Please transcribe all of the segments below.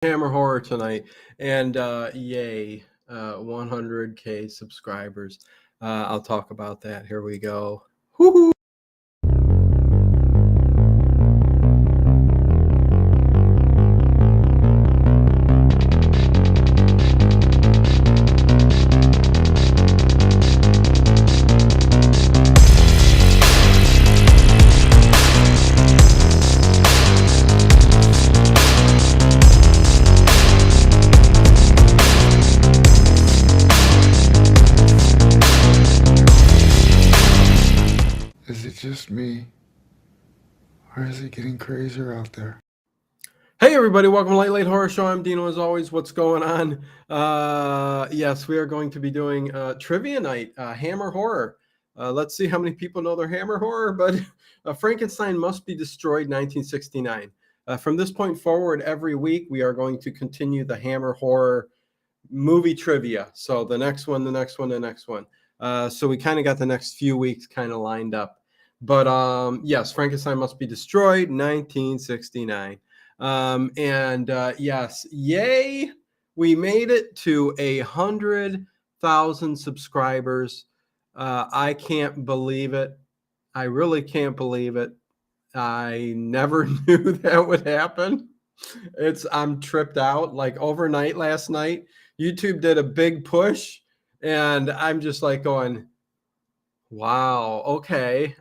Hammer Horror tonight, and yay, 100K subscribers. I'll talk about that. Here we go. Woohoo! Is it just me? Or is it getting crazier out there? Hey everybody, welcome to Late Horror Show. I'm Dino as always. What's going on? Yes, we are going to be doing trivia night, Hammer Horror. Let's see how many people know their Hammer Horror, but Frankenstein Must Be Destroyed 1969. From this point forward, every week we are going to continue the Hammer Horror movie trivia. So the next one, the next one, the next one. So we kind of got the next few weeks kind of lined up. But yes, Frankenstein Must Be Destroyed, 1969. Yes, yay, we made it to 100,000 subscribers. I can't believe it. I really can't believe it. I never knew that would happen. I'm tripped out. Like overnight last night, YouTube did a big push, and I'm just like going, wow, okay.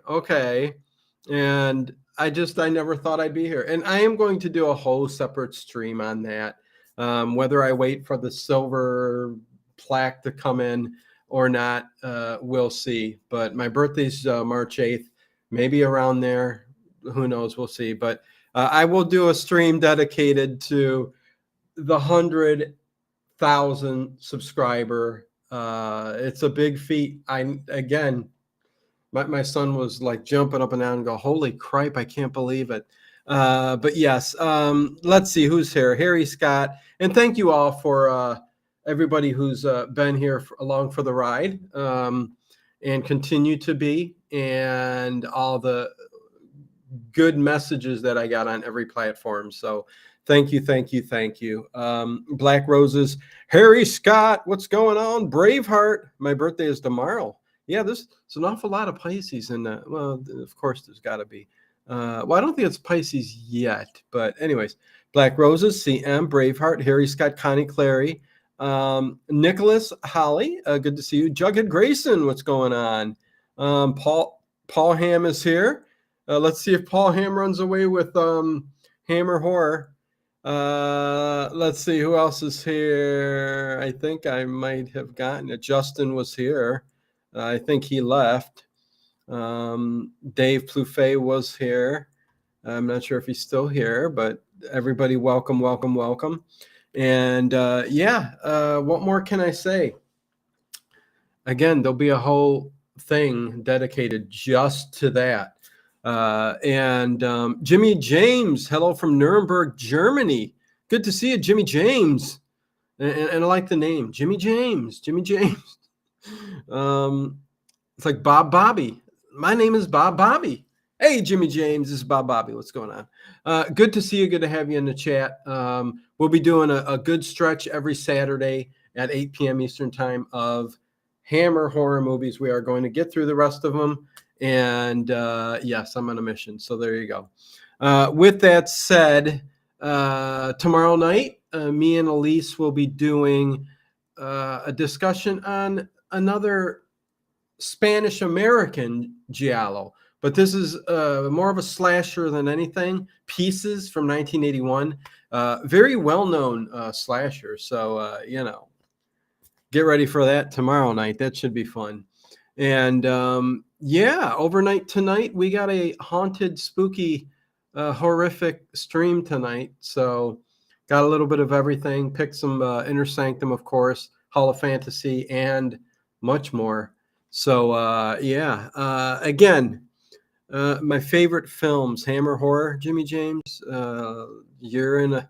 And I never thought I'd be here. And I am going to do a whole separate stream on that. Whether I wait for the silver plaque to come in or not, we'll see. But my birthday's March 8th, maybe around there. Who knows? We'll see. But I will do a stream dedicated to the 100,000 subscriber. It's a big feat. My son was like jumping up and down and go, holy crap, I can't believe it. But yes, let's see who's here. Harry Scott. And thank you all for everybody who's been here along for the ride and continue to be, and all the good messages that I got on every platform. So thank you. Black Roses, Harry Scott, what's going on? Braveheart, my birthday is tomorrow. Yeah, there's an awful lot of Pisces in that. Well, of course, there's got to be. Well, I don't think it's Pisces yet, but anyways, Black Roses, CM, Braveheart, Harry Scott, Connie Clary, Nicholas Holly, good to see you. Jughead Grayson, what's going on? Paul Ham is here. Let's see if Paul Ham runs away with Hammer Horror. Let's see who else is here. I think I might have gotten it. Justin was here. I think he left. Dave Plouffe was here. I'm not sure if he's still here, but everybody, welcome. And what more can I say? Again, there'll be a whole thing dedicated just to that. Jimmy James, hello from Nuremberg, Germany. Good to see you, Jimmy James. And I like the name, Jimmy James. It's like Bob Bobby. My name is Bob Bobby. Hey, Jimmy James, this is Bob Bobby. What's going on? Good to see you. Good to have you in the chat. We'll be doing a good stretch every Saturday at 8 p.m. Eastern time of Hammer Horror movies. We are going to get through the rest of them. And yes, I'm on a mission. So there you go. With that said, tomorrow night, me and Elise will be doing a discussion on another Spanish-American giallo. But this is more of a slasher than anything. Pieces from 1981. Very well-known slasher. So, get ready for that tomorrow night. That should be fun. And overnight tonight, we got a haunted, spooky, horrific stream tonight. So got a little bit of everything. Picked some Inner Sanctum, of course, Hall of Fantasy, and much more. So, again, my favorite films, Hammer Horror, Jimmy James. You're in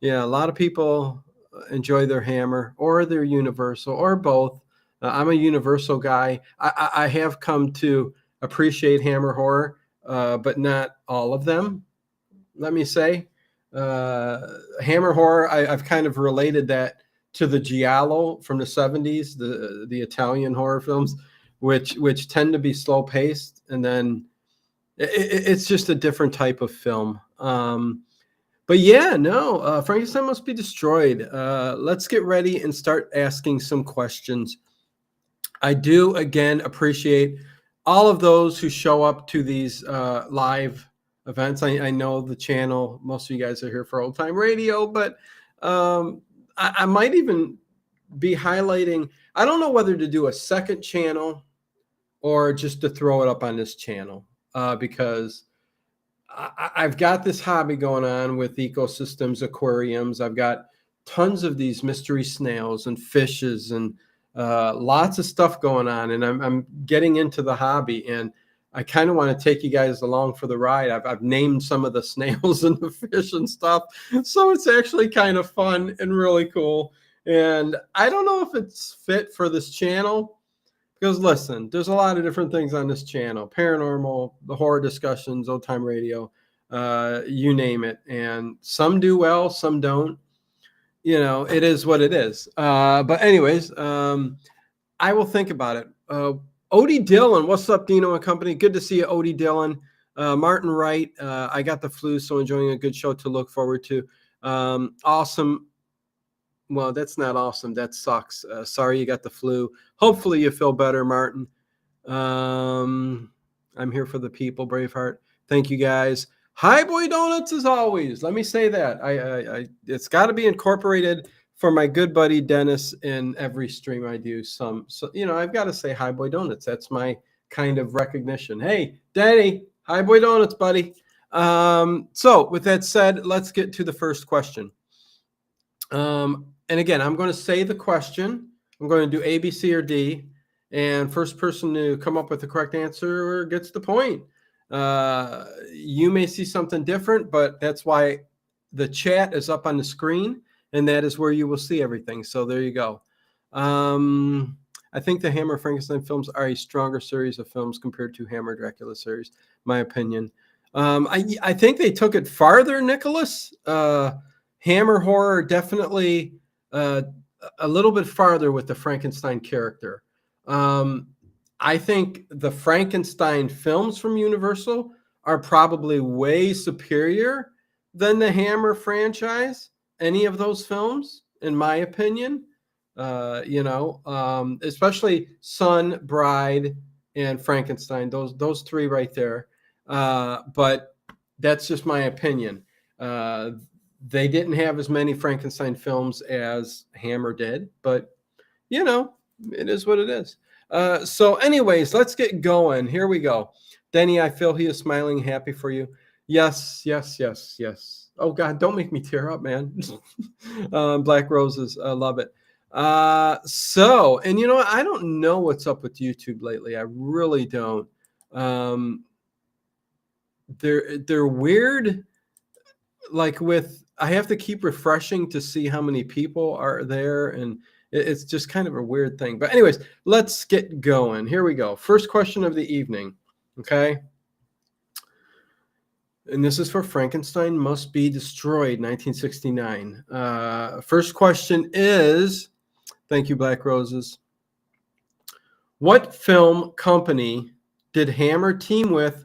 a lot of people enjoy their Hammer or their Universal or both. I'm a Universal guy. I have come to appreciate Hammer Horror, but not all of them, let me say. Hammer horror, I've kind of related that to the giallo from the 70s, the Italian horror films, which tend to be slow paced, and then it's just a different type of film. But yeah, no, Frankenstein Must Be Destroyed. Let's get ready and start asking some questions. I do again appreciate all of those who show up to these live events. I know the channel, most of you guys are here for old time radio, but I might even be highlighting. I don't know whether to do a second channel or just to throw it up on this channel because I've got this hobby going on with ecosystems, aquariums. I've got tons of these mystery snails and fishes and lots of stuff going on. And I'm getting into the hobby, and I kind of want to take you guys along for the ride. I've named some of the snails and the fish and stuff. So it's actually kind of fun and really cool. And I don't know if it's fit for this channel. Because listen, there's a lot of different things on this channel: paranormal, the horror discussions, old time radio, you name it. And some do well, some don't. You know, it is what it is. But anyways, I will think about it. Odie Dillon, what's up, Dino and company? Good to see you, Odie Dillon. Martin Wright, I got the flu, so enjoying a good show to look forward to. Awesome. Well, that's not awesome. That sucks. Sorry you got the flu. Hopefully you feel better, Martin. I'm here for the people, Braveheart. Thank you, guys. Hi, Boy Donuts, as always. Let me say that. I it's got to be incorporated for my good buddy Dennis in every stream I do. So I've got to say Hi, Boy Donuts. That's my kind of recognition. Hey, Danny. Hi, Boy Donuts, buddy. So with that said, let's get to the first question. And again, I'm going to say the question. I'm going to do A, B, C, or D. And first person to come up with the correct answer gets the point. You may see something different, but that's why the chat is up on the screen, and that is where you will see everything. So there you go. I think the Hammer Frankenstein films are a stronger series of films compared to Hammer Dracula series, my opinion. I think they took it farther, Nicholas. Hammer horror definitely a little bit farther with the Frankenstein character. I think the Frankenstein films from Universal are probably way superior than the Hammer franchise. Any of those films, in my opinion, especially Son, Bride, and Frankenstein. Those three right there. But that's just my opinion. They didn't have as many Frankenstein films as Hammer did, but it is what it is. So anyways, let's get going. Here we go. Denny, I feel he is smiling, happy for you. Yes, yes, yes, yes. Oh God, don't make me tear up, man. Black Roses, I love it. And I don't know what's up with YouTube lately. I really don't. They're weird. Like I have to keep refreshing to see how many people are there, and it's just kind of a weird thing. But anyways, let's get going. Here we go. First question of the evening. Okay. And this is for Frankenstein Must Be Destroyed, 1969. First question is, thank you, Black Roses. What film company did Hammer team with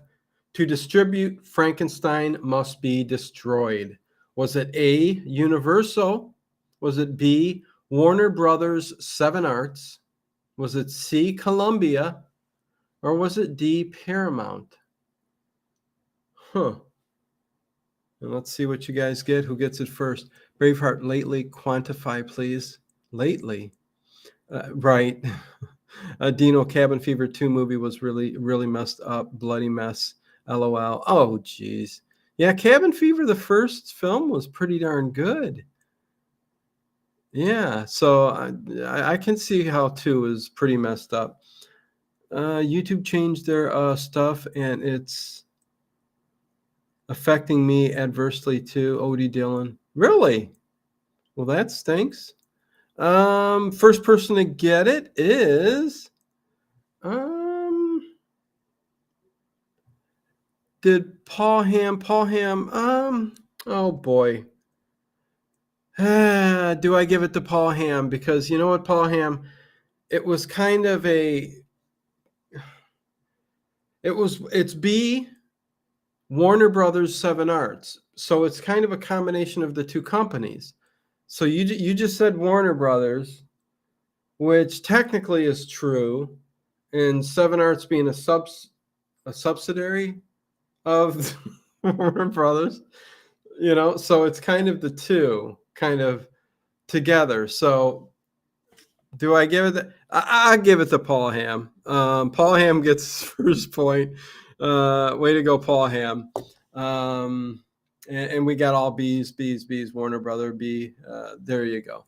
to distribute Frankenstein Must Be Destroyed? Was it A, Universal? Was it B, Warner Brothers 7 Arts? Was it C, Columbia? Or was it D, Paramount? And let's see what you guys get. Who gets it first? Braveheart, lately, quantify, please. Lately. Right. Dino, Cabin Fever 2 movie was really, really messed up. Bloody mess. LOL. Oh, geez. Yeah, Cabin Fever, the first film, was pretty darn good. Yeah, so I can see how 2 is pretty messed up. YouTube changed their stuff, and it's affecting me adversely too. Odie Dillon. Really? Well, that stinks. First person to get it is did Paul Ham Oh boy. Do I give it to Paul Hamm? Because you know what, Paul Hamm, it was kind of it's B, Warner Brothers, Seven Arts. So it's kind of a combination of the two companies. So you just said Warner Brothers, which technically is true, and Seven Arts being a subsidiary of Warner Brothers, so it's kind of the two kind of together. So do I give it? I give it to Paul Hamm. Paul Hamm gets first point. Way to go, Paul Hamm. And we got all B's, B's, B's. Warner Brother B. There you go.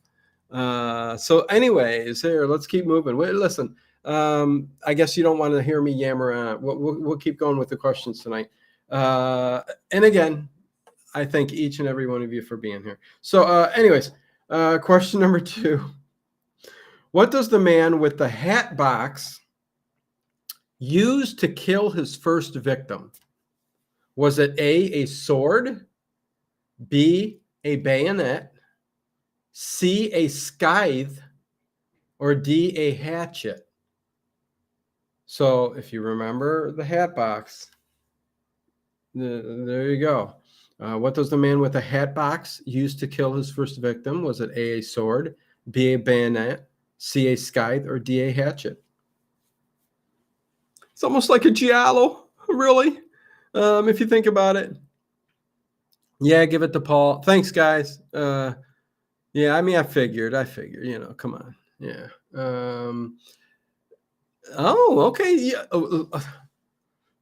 So, anyways, here, let's keep moving. Wait, listen. I guess you don't want to hear me yammer on. We'll keep going with the questions tonight. And again, I thank each and every one of you for being here. So, anyways, question number 2. What does the man with the hat box use to kill his first victim? Was it A, a sword, B, a bayonet, C, a scythe, or D, a hatchet? So if you remember the hat box, there you go. What does the man with the hat box use to kill his first victim? Was it A, a sword, B, a bayonet, C, a scythe, or D, a hatchet? It's almost like a giallo, really, if you think about it. Yeah, give it to Paul. Thanks, guys. Yeah, I mean, I figured, come on. Yeah. Okay. Yeah.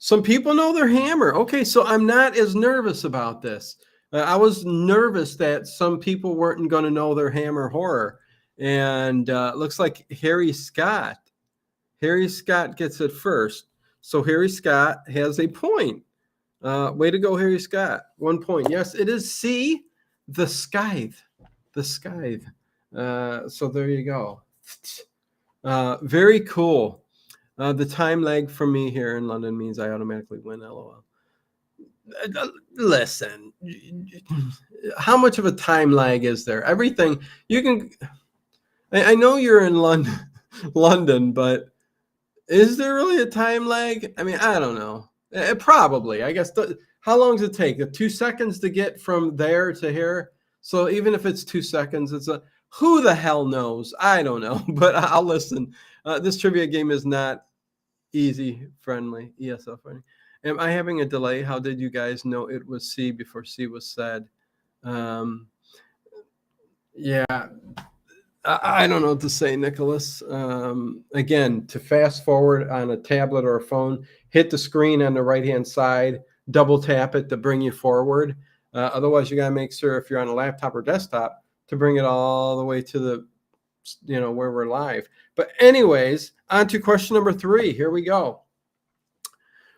Some people know their hammer. Okay, so I'm not as nervous about this. I was nervous that some people weren't going to know their hammer horror. And looks like Harry Scott gets it first. So Harry Scott has a point. Way to go, Harry Scott. 1 point. Yes, it is C, the scythe. The scythe. So there you go. Very cool. The time lag from me here in London means I automatically win, LOL. Listen, how much of a time lag is there? Everything you can. I know you're in London, but is there really a time lag? I mean, I don't know. Probably. I guess. How long does it take? 2 seconds to get from there to here? So even if it's 2 seconds, who the hell knows? I don't know, but I'll listen. This trivia game is not easy friendly, ESL friendly. Am I having a delay? How did you guys know it was C before C was said? Yeah, I don't know what to say, Nicholas. Again, to fast forward on a tablet or a phone, hit the screen on the right-hand side, double tap it to bring you forward. Otherwise, you got to make sure if you're on a laptop or desktop to bring it all the way to the, where we're live. But anyways, on to question number 3. Here we go.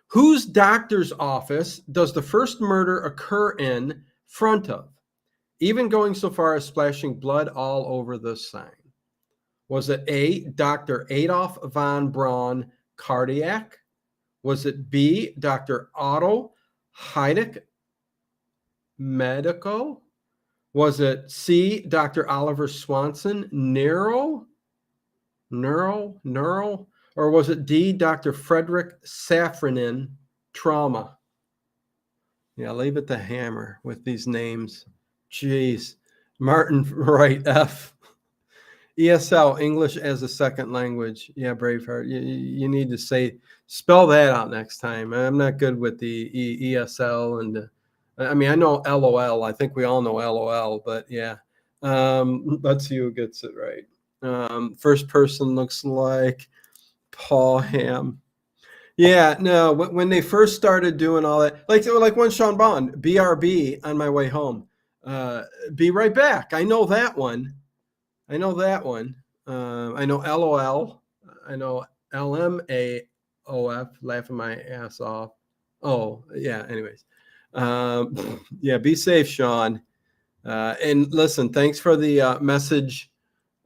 Whose doctor's office does the first murder occur in front of, even going so far as splashing blood all over the sign? Was it A, Dr. Adolf von Braun, cardiac? Was it B, Dr. Otto Heideck, medical? Was it C, Dr. Oliver Swanson, neural? Or was it D, Dr. Frederick Safranin, trauma? Yeah, leave it to Hammer with these names. Jeez. Martin Wright, F. ESL, English as a second language. Yeah, Braveheart. You need to spell that out next time. I'm not good with the ESL. And I mean, I know LOL. I think we all know LOL, but yeah. Let's see who gets it right. First person looks like Paul Hamm. Yeah, no, when they first started doing all that, like one Sean Bond, BRB on my way home. Be right back. I know that one. I know LOL. I know LMAOF, laughing my ass off. Oh, yeah, anyways. Yeah, be safe, Sean. And listen, thanks for the message.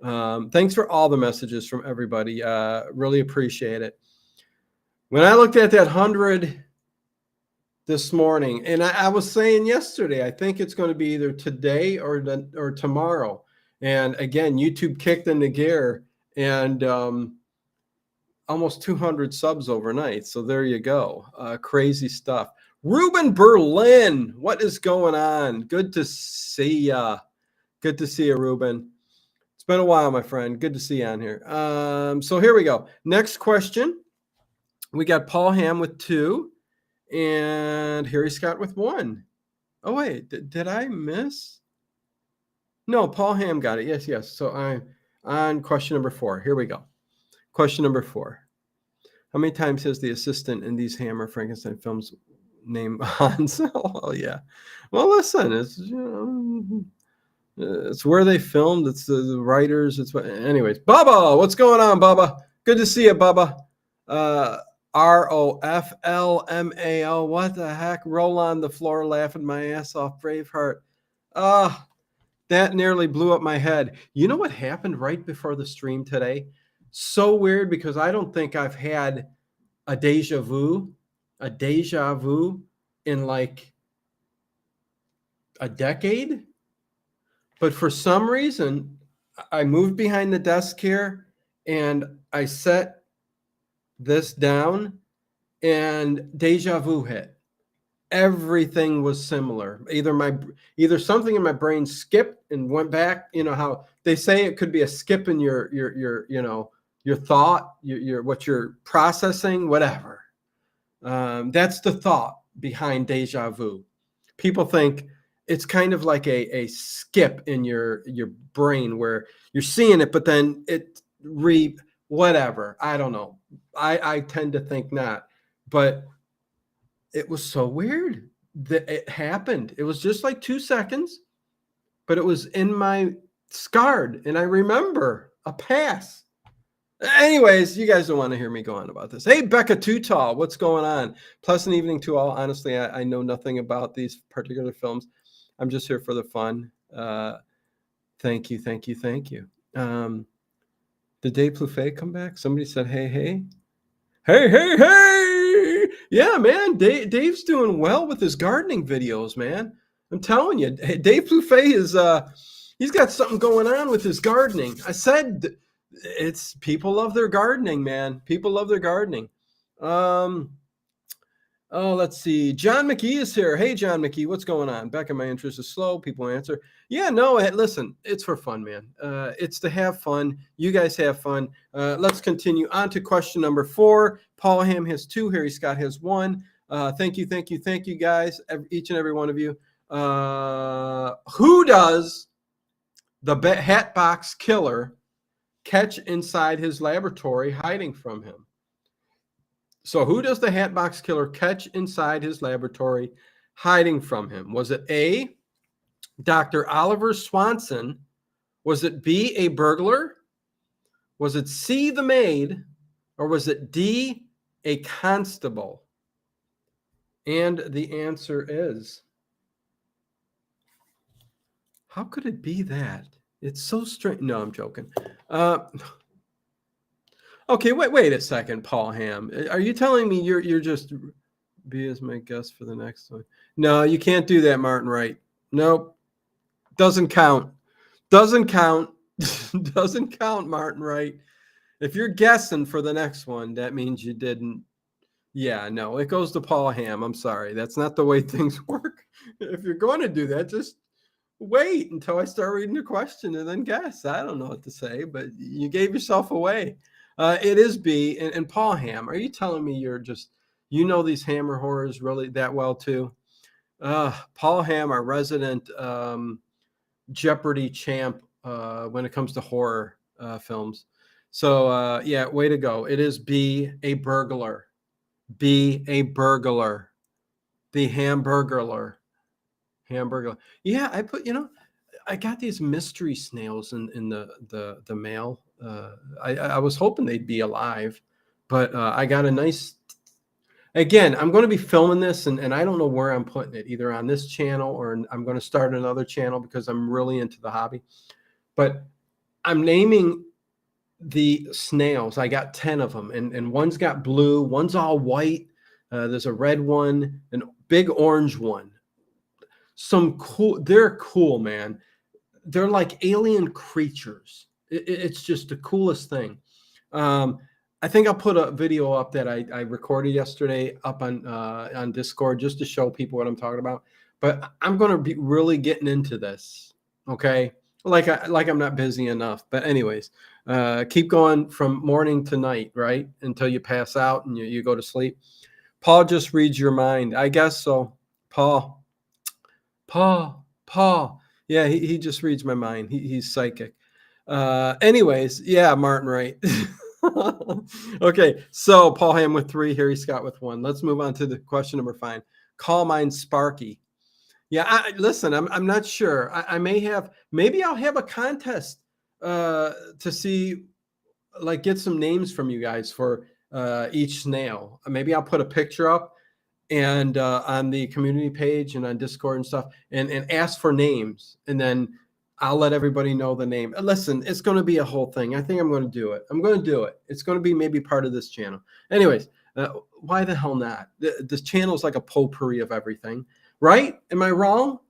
Thanks for all the messages from everybody. Really appreciate it. When I looked at that 100 this morning, and I was saying yesterday, I think it's going to be either today or tomorrow. And again, YouTube kicked into gear, and almost 200 subs overnight. So there you go. Crazy stuff. Ruben Berlin, what is going on? Good to see ya. Good to see you, Ruben. It's been a while, my friend. Good to see you on here. So here we go. Next question. We got Paul Ham with 2 and Harry Scott with 1. Oh, wait. Did I miss? No, Paul Ham got it. Yes. So I'm on question number 4. Here we go. Question number 4. How many times has the assistant in these Hammer Frankenstein films named Hans? Oh, yeah. Well, listen, it's, it's where they filmed. It's the writers. It's what. Anyways, Bubba, what's going on, Bubba? Good to see you, Bubba. ROFLMAO. What the heck? Roll on the floor, laughing my ass off. Braveheart. That nearly blew up my head. You know what happened right before the stream today? So weird, because I don't think I've had a deja vu in like a decade. But for some reason, I moved behind the desk here and I set this down and deja vu hit. Everything was similar. Either something in my brain skipped and went back. You know how they say it could be a skip in your thought, your what you're processing, whatever. That's the thought behind deja vu. People think it's kind of like a skip in your brain where you're seeing it, but then it whatever. I don't know. I tend to think not, but it was so weird that it happened. It was just like 2 seconds, but it was in my scarred, and I remember a pass. Anyways, you guys don't want to hear me go on about this. Hey, Becca Too Tall, what's going on? Pleasant evening to all. Honestly, I know nothing about these particular films. I'm just here for the fun. Thank you. Did Dave Plouffe come back? Somebody said, hey. Yeah, man, Dave's doing well with his gardening videos, man. I'm telling you, Dave Plouffe is he's got something going on with his gardening. I said it's people love their gardening, man. People love their gardening. Let's see. John McKee is here. Hey, John McKee, what's going on? Back in my interest is slow. People answer. Yeah, no, listen, it's for fun, man. It's to have fun. You guys have fun. Let's continue on to question number 4. Paul Ham has 2. Harry Scott has 1. Thank you, guys, each and every one of you. Who does the Hatbox Killer catch inside his laboratory hiding from him? So who does the Hatbox Killer catch inside his laboratory hiding from him? Was it A, Dr. Oliver Swanson? Was it B, a burglar? Was it C, the maid? Or was it D, a constable? And the answer is, how could it be that? It's so strange. No, I'm joking. Okay, wait a second, Paul Ham. Are you telling me you're just be as my guest for the next one? No, you can't do that, Martin Wright. Nope. Doesn't count. Doesn't count, Martin Wright. If you're guessing for the next one, that means you didn't. Yeah, no, it goes to Paul Ham. I'm sorry. That's not the way things work. If you're going to do that, just wait until I start reading the question and then guess. I don't know what to say, but you gave yourself away. It is B. And Paul Ham, are you telling me you're just, these Hammer horrors really that well too? Paul Ham, our resident Jeopardy champ when it comes to horror films. So yeah, way to go. It is B, a burglar. B, a burglar. The Hamburglar. Yeah, I put, I got these mystery snails in the mail. I was hoping they'd be alive, but I got a nice. Again, I'm going to be filming this, and I don't know where I'm putting it, either on this channel or I'm going to start another channel because I'm really into the hobby. But I'm naming the snails. I got 10 of them, and one's got blue, one's all white. There's a red one, and big orange one. Some cool, they're cool, man. They're like alien creatures. It's just the coolest thing. Um, I think I'll put a video up that I recorded yesterday up on Discord just to show people what I'm talking about. But I'm going to be really getting into this. Okay, like I'm not busy enough. But anyways, keep going from morning to night, right, until you pass out and you go to sleep. Paul just reads your mind, I guess so. Paul. Yeah, he just reads my mind. He's psychic. Anyways, yeah, Martin, right. Okay, so Paul Ham with 3, Harry Scott with 1. Let's move on to the question number 5. Call mine Sparky. Yeah, listen, I'm not sure. I maybe I'll have a contest to see, like, get some names from you guys for each snail. Maybe I'll put a picture up and on the community page and on Discord and stuff, and ask for names, and then I'll let everybody know the name. Listen, it's going to be a whole thing. I think I'm going to do it. I'm going to do it. It's going to be maybe part of this channel. Anyways, why the hell not? This channel is like a potpourri of everything, right? Am I wrong?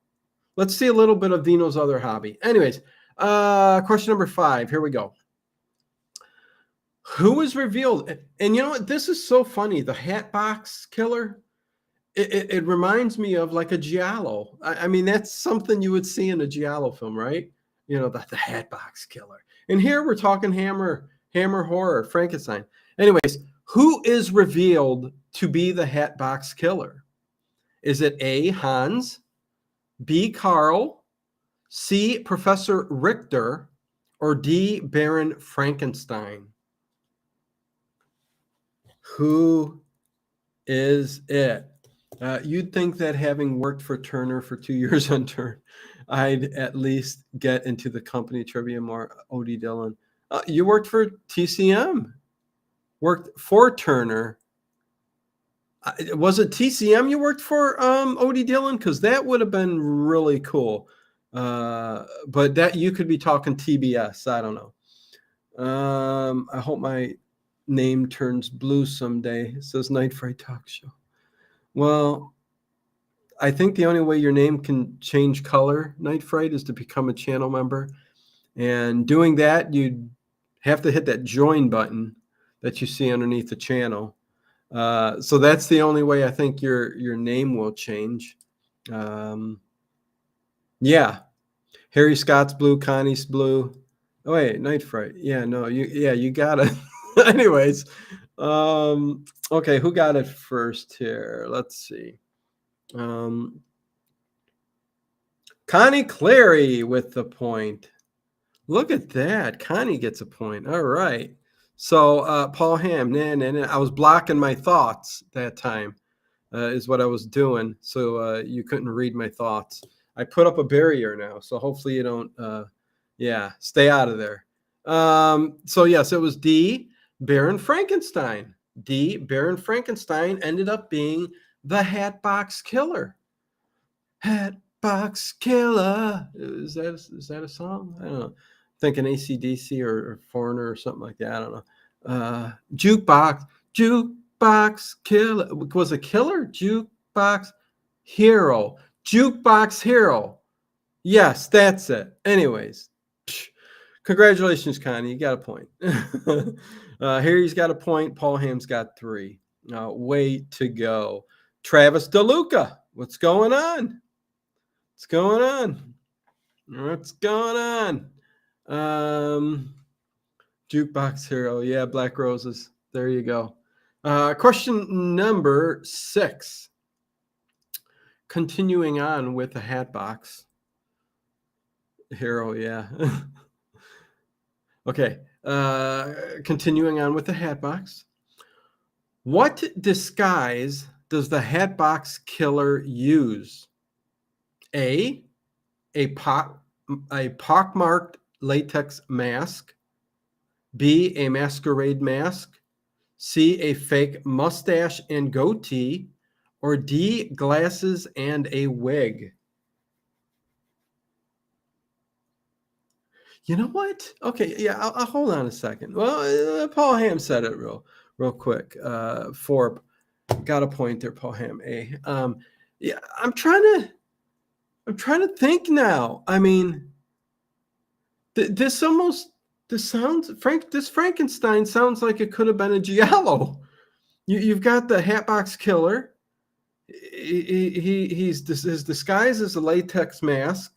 Let's see a little bit of Dino's other hobby. Anyways, question number 5. Here we go. Who was revealed? And you know what? This is so funny. The Hatbox Killer. It reminds me of like a giallo. I mean, that's something you would see in a giallo film, right? You know, the Hatbox Killer. And here we're talking Hammer horror, Frankenstein. Anyways, who is revealed to be the Hatbox Killer? Is it A, Hans, B, Carl, C, Professor Richter, or D, Baron Frankenstein? Who is it? You'd think that having worked for Turner for 2 years on Turn, I'd at least get into the company trivia more. O.D. Dillon. You worked for TCM. Worked for Turner. Was it TCM you worked for, O.D. Dillon? Because that would have been really cool. But that you could be talking TBS. I don't know. I hope my name turns blue someday. It says Night Fright Talk Show. Well, I think the only way your name can change color, Night Fright, is to become a channel member. And doing that, you'd have to hit that join button that you see underneath the channel. So that's the only way I think your name will change. Yeah. Harry Scott's blue, Connie's blue. Oh, wait, Night Fright. Yeah, no, you got it. Anyways, okay, who got it first here? Let's see. Connie Clary with the point. Look at that. Connie gets a point. All right. So Paul Ham, nah. I was blocking my thoughts that time, is what I was doing. So you couldn't read my thoughts. I put up a barrier now, so hopefully you don't, stay out of there. So yes, it was D, Baron Frankenstein. D, Baron Frankenstein ended up being the Hatbox Killer. Hatbox Killer. Is that a song? I don't know. Thinking ACDC or Foreigner or something like that. I don't know. Jukebox Killer. Was it Killer? Jukebox Hero. Jukebox Hero. Yes, that's it. Anyways, congratulations, Connie. You got a point. Harry's got a point. Paul Ham's got 3. Way to go. Travis DeLuca. What's going on? What's going on? What's going on? Jukebox Hero. Yeah, Black Roses. There you go. Question number 6. Continuing on with the Hatbox Hero, yeah. Okay. Continuing on with the Hatbox. What disguise does the Hatbox Killer use? A pockmarked latex mask. B, a masquerade mask. C, a fake mustache and goatee. Or D, glasses and a wig. You know what? Okay, yeah, I'll hold on a second. Well, Paul Ham said it real quick. Forb got a point there, Paul Ham. A. Yeah, I'm trying to think now. I mean, this almost this Frankenstein sounds like it could have been a giallo. You've got the Hatbox Killer. His disguise is a latex mask.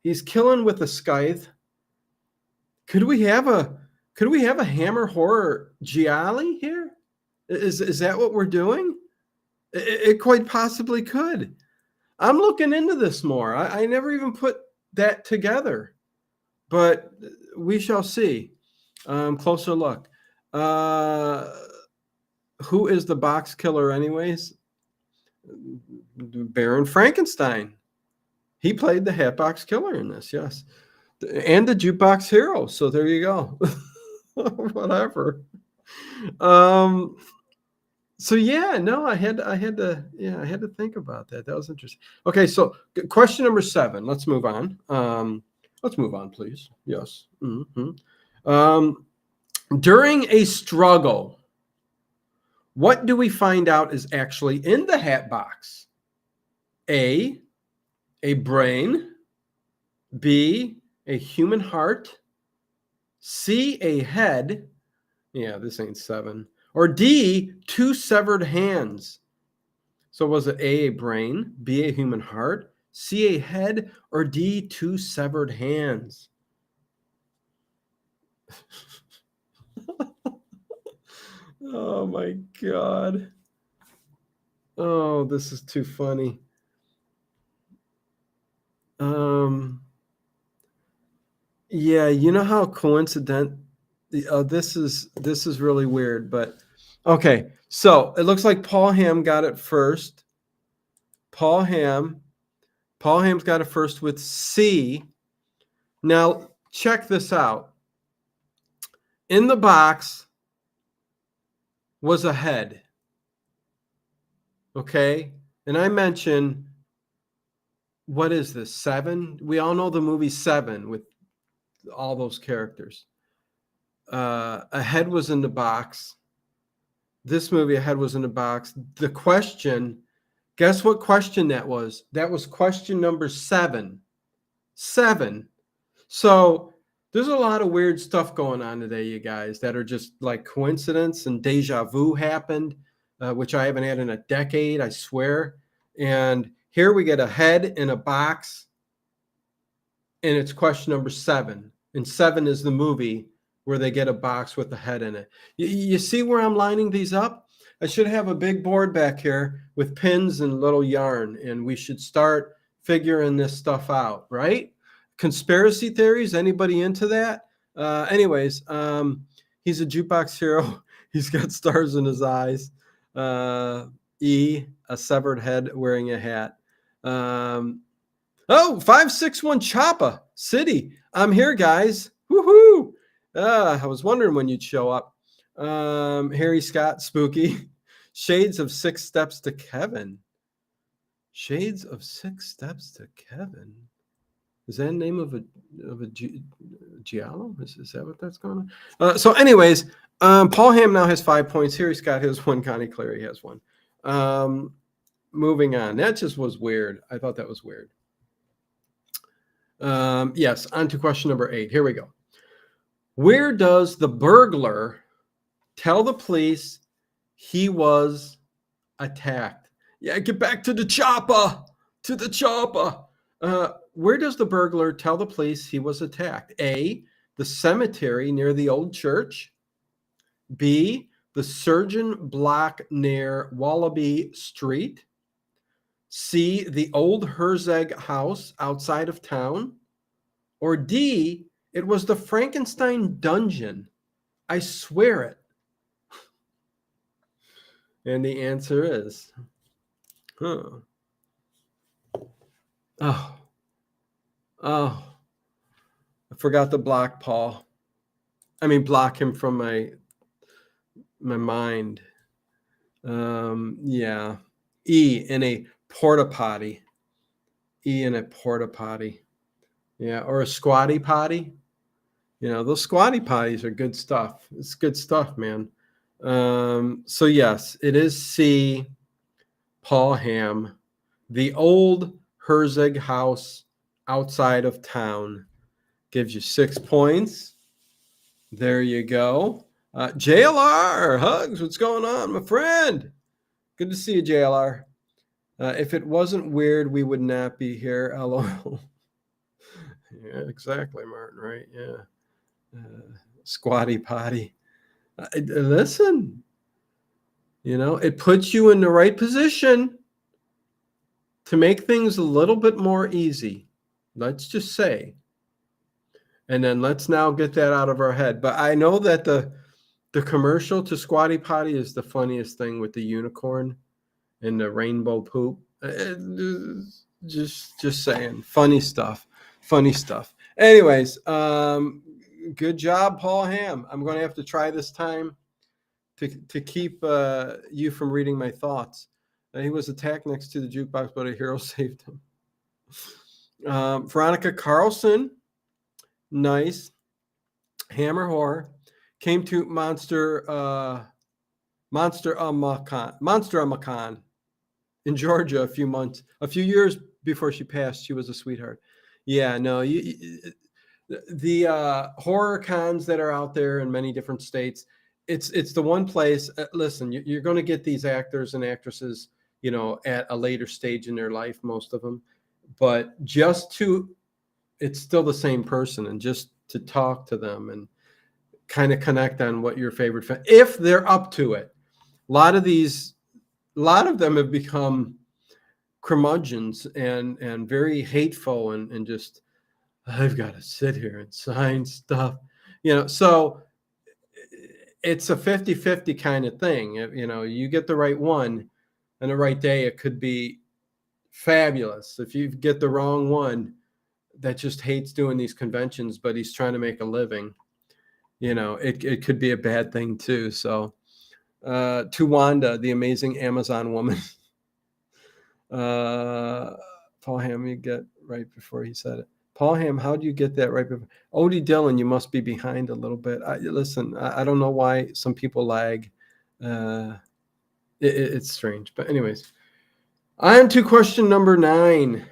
He's killing with a scythe. Could we have a Hammer horror giallo here? Is that what we're doing? It quite possibly could. I'm looking into this more. I never even put that together, but we shall see. Closer look. Who is the box killer, anyways? Baron Frankenstein. He played the Hatbox Killer in this, yes, and the Jukebox Hero. So there you go. Whatever. So yeah, no, I had to think about that. That was interesting. Okay, so question number 7. Let's move on. Let's move on, please. Yes. During a struggle, what do we find out is actually in the hat box? A brain. B, a human heart. C, a head. Yeah, this ain't 7. Or D, 2 severed hands. So was it A, a brain, B, a human heart, C, a head, or D, 2 severed hands? Oh my God. Oh, this is too funny. Yeah, you know how coincident. This is really weird, but okay. So it looks like Paul Ham got it first. Paul Ham's got it first with C. Now check this out. In the box was a head. Okay, and I mentioned, what is this, 7? We all know the movie 7 with all those characters. A head was in the box. This movie, a head was in the box. The question, guess what question that was? That was question number 7. 7. So there's a lot of weird stuff going on today, you guys, that are just like coincidence, and deja vu happened, which I haven't had in a decade, I swear. And here we get a head in a box, and it's question number 7. And 7 is the movie where they get a box with a head in it. You see where I'm lining these up? I should have a big board back here with pins and little yarn, and we should start figuring this stuff out, right? Conspiracy theories, anybody into that? Anyways, he's a jukebox hero. He's got stars in his eyes. E, a severed head wearing a hat. 561 Choppa City. I'm here, guys. Woohoo! I was wondering when you'd show up. Harry Scott, spooky. Shades of 6 Steps to Kevin. Shades of 6 Steps to Kevin. Is that the name of a giallo? Is that what that's going on? So anyways, Paul Ham now has 5 points. Harry Scott has 1. Connie Clary has 1. Moving on. That just was weird. I thought that was weird. Yes, on to question number 8. Here we go. Where does the burglar tell the police he was attacked? Yeah, get back to the chopper. To the chopper. Where does the burglar tell the police he was attacked? A, the cemetery near the old church. B, the surgeon block near Wallaby Street. C, the old Herzeg house outside of town. Or D, it was the Frankenstein dungeon. I swear it. And the answer is, oh, I forgot to block Paul. I mean, block him from my mind. Yeah. E, in a porta potty. E, in a porta potty. Yeah, or a squatty potty. You know, those squatty potties are good stuff. It's good stuff, man. So yes, it is C, Paul Ham. The old Herzog house outside of town gives you 6 points. There you go. JLR, Hugs, what's going on, my friend? Good to see you, JLR. If it wasn't weird, we would not be here. LOL. Yeah, exactly, Martin, right? Yeah. Squatty potty. Listen, it puts you in the right position to make things a little bit more easy. Let's just say. And then let's now get that out of our head. But I know that the commercial to Squatty Potty is the funniest thing with the unicorn and the rainbow poop. Just saying, funny stuff. Anyways, good job, Paul Ham. I'm going to have to try this time to keep you from reading my thoughts. He was attacked next to the jukebox, but a hero saved him. Veronica Carlson, nice. Hammer Horror came to Monster Macan in Georgia a few years before she passed. She was a sweetheart. Yeah, no, the horror cons that are out there in many different states, it's the one place. Listen, you're going to get these actors and actresses, at a later stage in their life, most of them, but it's still the same person, and just to talk to them and kind of connect on what your favorite if they're up to it. A lot of them have become curmudgeons and very hateful and just, I've got to sit here and sign stuff, so it's a 50-50 kind of thing. You get the right one and the right day, it could be fabulous. If you get the wrong one that just hates doing these conventions, but he's trying to make a living, it could be a bad thing too. So to Wanda, the amazing Amazon woman. Paul Ham, you get right before he said it. Paul Ham, how do you get that right before? Odie Dillon, you must be behind a little bit. Listen, I don't know why some people lag. It's strange. But anyways, on to question number 9.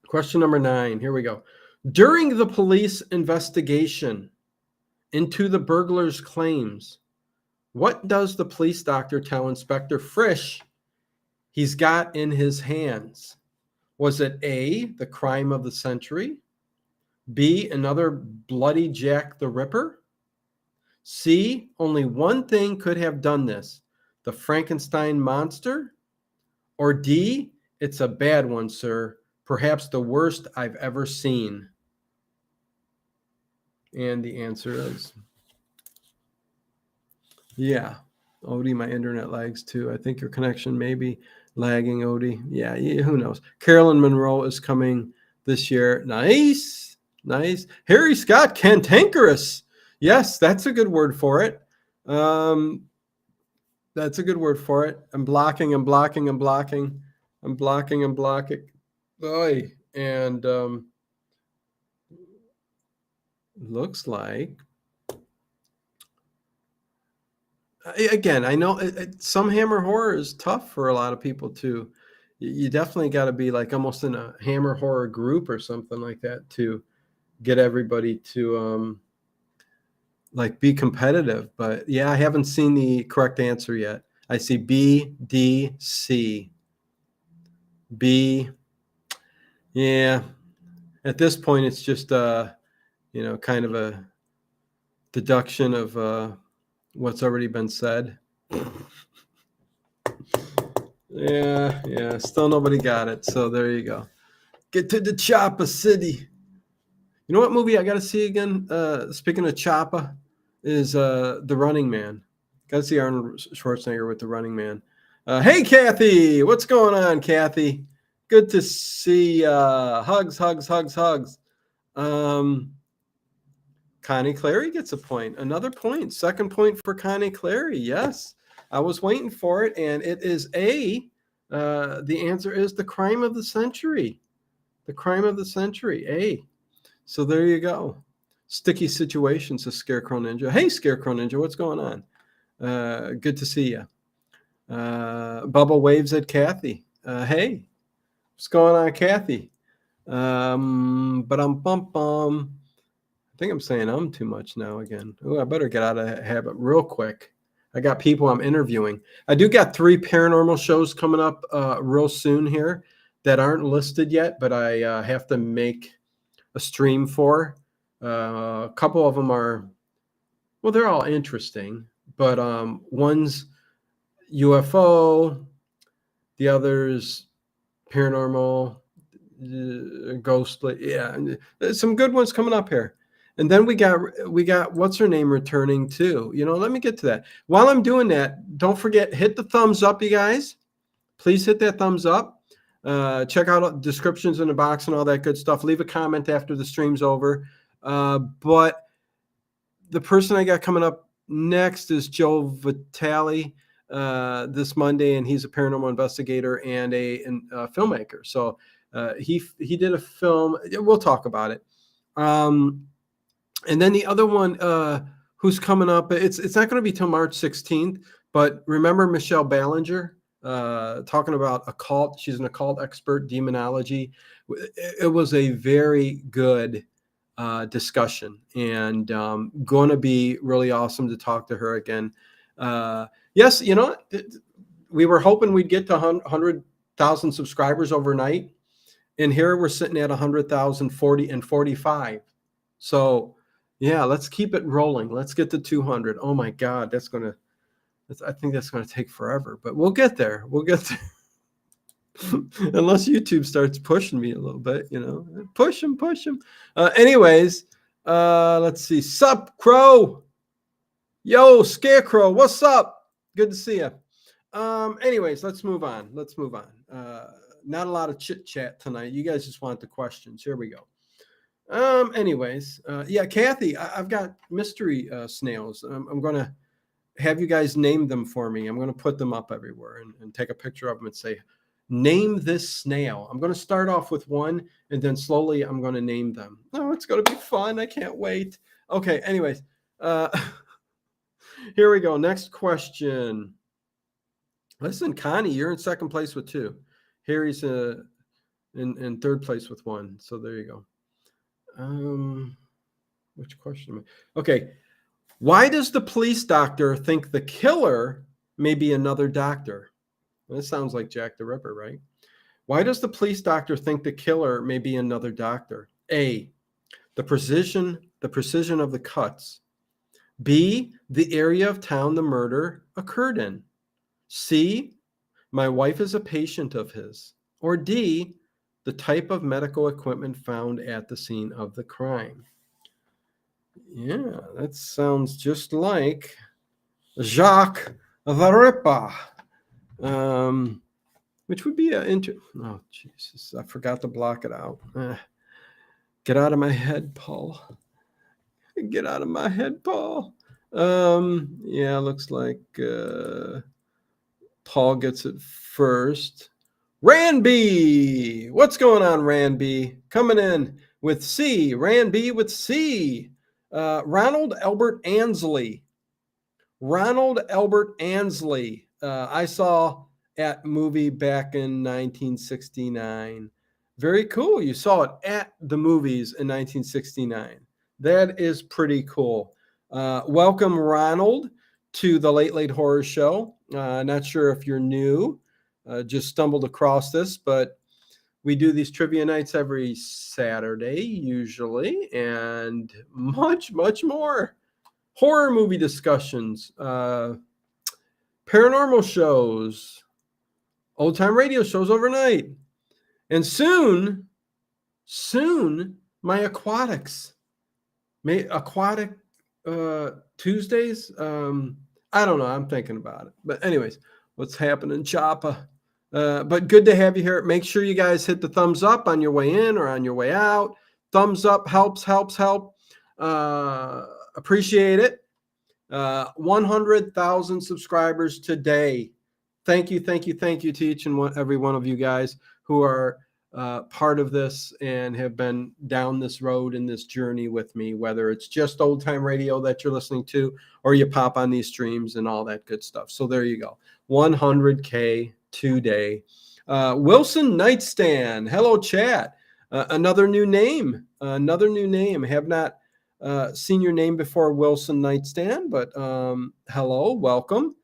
Question number 9. Here we go. During the police investigation into the burglar's claims, what does the police doctor tell Inspector Frisch he's got in his hands? Was it A, the crime of the century? B, another bloody Jack the Ripper? C, only one thing could have done this, the Frankenstein monster? Or D, it's a bad one, sir, perhaps the worst I've ever seen. And the answer is, yeah. Odie, my internet lags too. I think your connection may be lagging, Odie. Yeah, who knows? Carolyn Monroe is coming this year. Nice. Harry Scott Cantankerous. Yes, that's a good word for it. I'm blocking. Oy. And looks like, again, I know some Hammer horror is tough for a lot of people too. You definitely got to be like almost in a Hammer horror group or something like that to get everybody to like be competitive. But yeah, I haven't seen the correct answer yet. I see B, D, C. B. Yeah. At this point, it's just kind of a deduction of what's already been said. Yeah. Still nobody got it. So there you go. Get to the Chopper City. You know what movie I got to see again? Speaking of Chopper, is The Running Man. Got to see Arnold Schwarzenegger with The Running Man. Hey, Kathy. What's going on, Kathy? Good to see hugs. Connie Clary gets a point. Another point. Second point for Connie Clary. Yes. I was waiting for it, and it is A. The answer is the crime of the century. The crime of the century, A. So there you go. Sticky situations, a Scarecrow Ninja. Hey, Scarecrow Ninja, what's going on? Good to see you. Bubba waves at Kathy. Hey, what's going on, Kathy? But I'm bum bum. I think I'm saying too much now again. Oh, I better get out of that habit real quick. I got people I'm interviewing. I do got 3 paranormal shows coming up real soon here that aren't listed yet, but I have to make a stream for. A couple of them are, well, they're all interesting, but one's UFO, the other's paranormal, ghostly. Yeah, there's some good ones coming up here. And then we got what's her name returning too. Let me get to that. While I'm doing that, don't forget, hit the thumbs up, you guys. Please hit that thumbs up. Check out descriptions in the box and all that good stuff. Leave a comment after the stream's over. But the person I got coming up next is Joe Vitale this Monday, and he's a paranormal investigator and a filmmaker. So he did a film. We'll talk about it. And then the other one who's coming up, it's not going to be till March 16th. But remember Michelle Ballinger talking about occult? She's an occult expert, demonology. It was a very good discussion, and going to be really awesome to talk to her again. Yes, we were hoping we'd get to 100,000 subscribers overnight, and here we're sitting at 100,000, 40 and 45. So yeah, let's keep it rolling. Let's get to 200. Oh my God, I think that's going to take forever, but we'll get there. Unless YouTube starts pushing me a little bit, push them. Anyways, let's see. Sup, Crow? Yo, Scarecrow, what's up? Good to see you. Anyways, let's move on. Not a lot of chit chat tonight. You guys just want the questions. Here we go. Anyways, yeah, Kathy, I've got mystery snails. I'm going to have you guys name them for me. I'm going to put them up everywhere and take a picture of them and say, name this snail. I'm going to start off with one, and then slowly I'm going to name them. Oh, it's going to be fun. I can't wait. Okay, anyways. Here we go. Next question. Listen, Connie, you're in second place with 2. Harry's in 3rd place with 1. So there you go. Which question am I? Okay. Why does the police doctor think the killer may be another doctor? That sounds like Jack the Ripper, right? Why does the police doctor think the killer may be another doctor? A, the precision of the cuts. B, the area of town the murder occurred in. C, my wife is a patient of his. Or D, the type of medical equipment found at the scene of the crime. Yeah, that sounds just like Jacques the Ripper. Which would be oh, Jesus, I forgot to block it out. Get out of my head, Paul. Get out of my head, Paul. Yeah, looks like Paul gets it first. Ranby! What's going on, Ranby? Coming in with C. Ranby with C. Ronald Albert Ansley. I saw at movie back in 1969. Very cool. You saw it at the movies in 1969. That is pretty cool. Welcome, Ronald, to the Late Late Horror Show. Not sure if you're new. Just stumbled across this, but we do these trivia nights every Saturday, usually, and much, much more. Horror movie discussions, paranormal shows, old time radio shows overnight, and soon, my aquatics, Tuesdays. I don't know. I'm thinking about it, but anyways, what's happening, Choppa? But good to have you here. Make sure you guys hit the thumbs up on your way in or on your way out. Thumbs up helps. Appreciate it. 100,000 subscribers today. Thank you to each and every one of you guys who are part of this and have been down this road and this journey with me, whether it's just old time radio that you're listening to or you pop on these streams and all that good stuff. So there you go. 100K today. Wilson Nightstand. Hello, chat. Another new name. Another new name. Have not seen your name before, Wilson Nightstand, but hello, welcome.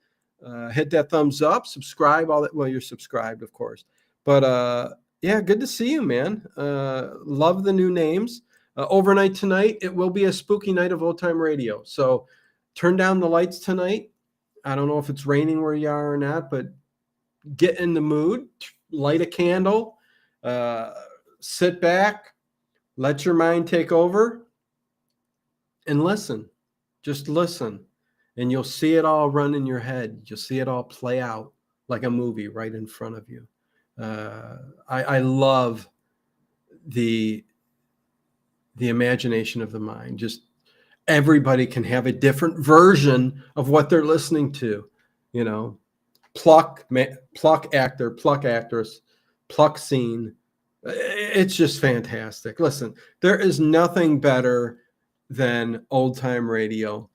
Hit that thumbs up, subscribe, all that. Well, you're subscribed, of course. But yeah, good to see you, man. Love the new names. Overnight tonight, it will be a spooky night of old time radio. So turn down the lights tonight. I don't know if it's raining where you are or not, but get in the mood, light a candle, sit back, let your mind take over, and listen. Just listen, and you'll see it all run in your head. You'll see it all play out like a movie right in front of you. I love the imagination of the mind. Just everybody can have a different version of what they're listening to. You know, pluck actor, pluck actress, pluck scene. It's just fantastic. Listen, there is nothing better than old time radio.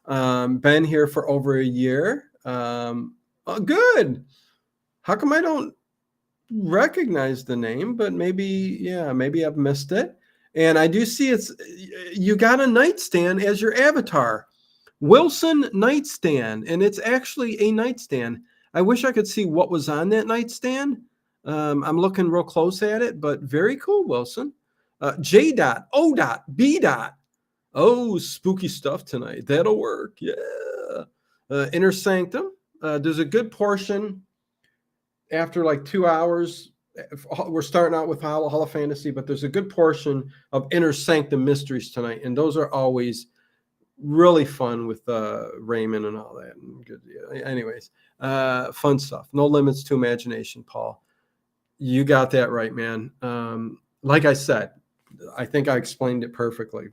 Been here for over a year. Oh, good. How come I don't recognize the name? But maybe I've missed it. And I do see you got a nightstand as your avatar. Wilson Nightstand, and it's actually a nightstand. I wish I could see what was on that nightstand. I'm looking real close at it, but very cool, Wilson. J. O. B. Oh, spooky stuff tonight. That'll work. Yeah. Inner Sanctum. There's a good portion after like 2 hours. We're starting out with Hall of Fantasy, but there's a good portion of Inner Sanctum mysteries tonight, and those are always really fun with Raymond and all that. And good. Yeah. Anyways, fun stuff. No limits to imagination, Paul. You got that right, man. Like I said, I think I explained it perfectly.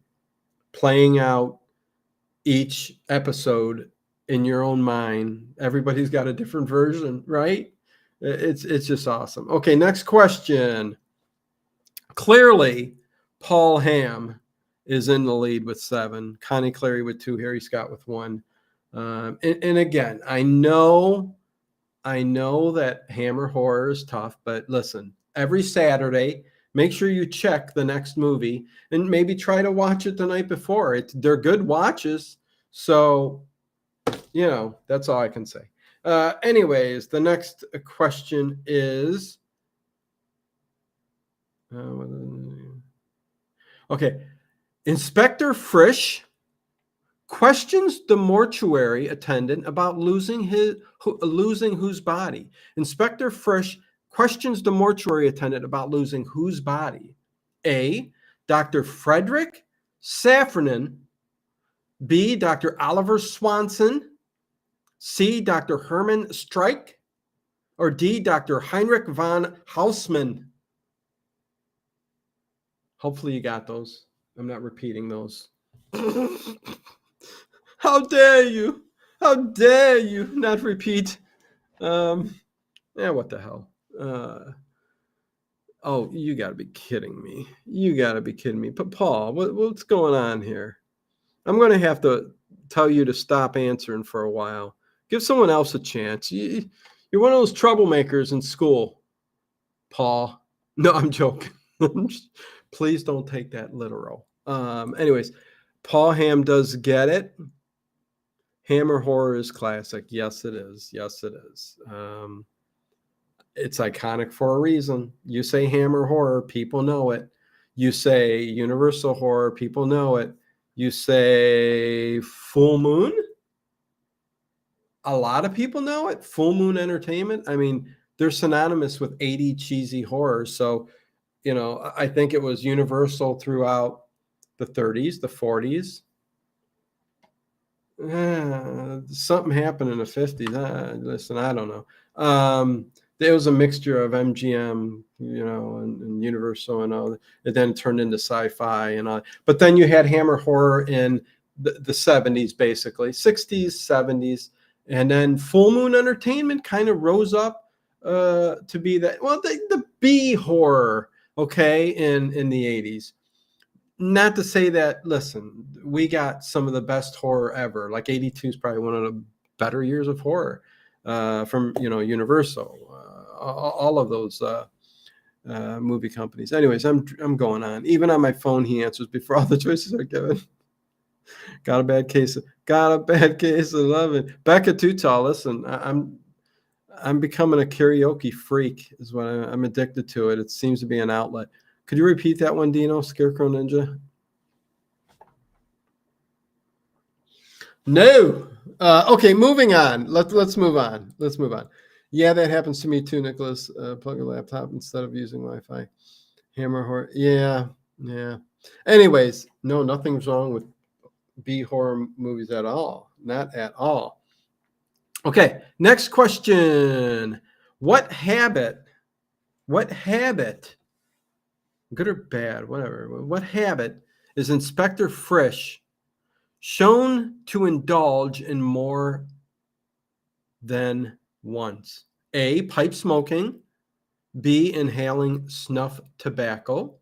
Playing out each episode in your own mind. Everybody's got a different version, right? It's just awesome. Okay, next question. Clearly, Paul Ham is in the lead with 7, Connie Clary with 2, Harry Scott with 1. And again, I know that Hammer Horror is tough, but listen, every Saturday, make sure you check the next movie and maybe try to watch it the night before. They're good watches. So, that's all I can say. Anyways, the next question is, okay. Inspector Frisch questions the mortuary attendant about losing whose body. Inspector Frisch questions the mortuary attendant about losing whose body. A, Dr. Frederick Safranen. B, Dr. Oliver Swanson. C, Dr. Herman Streich. Or D, Dr. Heinrich von Haussmann. Hopefully you got those. I'm not repeating those. How dare you? How dare you not repeat? What the hell? Oh, you got to be kidding me. You got to be kidding me. But Paul, what's going on here? I'm going to have to tell you to stop answering for a while. Give someone else a chance. You're one of those troublemakers in school, Paul. No, I'm joking. Please don't take that literal. Anyways, Paul Ham does get it. Hammer Horror is classic. Yes, it is. Yes, it is. It's iconic for a reason. You say Hammer Horror, people know it. You say Universal Horror, people know it. You say Full Moon, a lot of people know it. Full Moon Entertainment. I mean, they're synonymous with 80 cheesy horror. So, I think it was Universal throughout the 30s, the 40s. Something happened in the 50s. Listen, I don't know. There was a mixture of MGM, and Universal and all. It then turned into sci-fi and all. But then you had Hammer Horror in the 70s, basically 60s, 70s, and then Full Moon Entertainment kind of rose up to be that. Well, the B horror, okay, in the 80s. Not to say that, listen, we got some of the best horror ever. Like 82 is probably one of the better years of horror from, Universal. all of those movie companies. Anyways, I'm going on. Even on my phone, he answers before all the choices are given. Got a bad case of loving. Becca Tutal, listen, I'm becoming a karaoke freak is what I'm addicted to it. It seems to be an outlet. Could you repeat that one, Dino? Scarecrow Ninja? No. Okay, moving on. Let's move on. Yeah, that happens to me too, Nicholas. Plug your laptop instead of using Wi-Fi. Hammer horror. Yeah. Anyways, no, nothing's wrong with B horror movies at all. Not at all. Okay, next question. What habit, good or bad, whatever, what habit is Inspector Frisch shown to indulge in more than once? A, pipe smoking. B, inhaling snuff tobacco.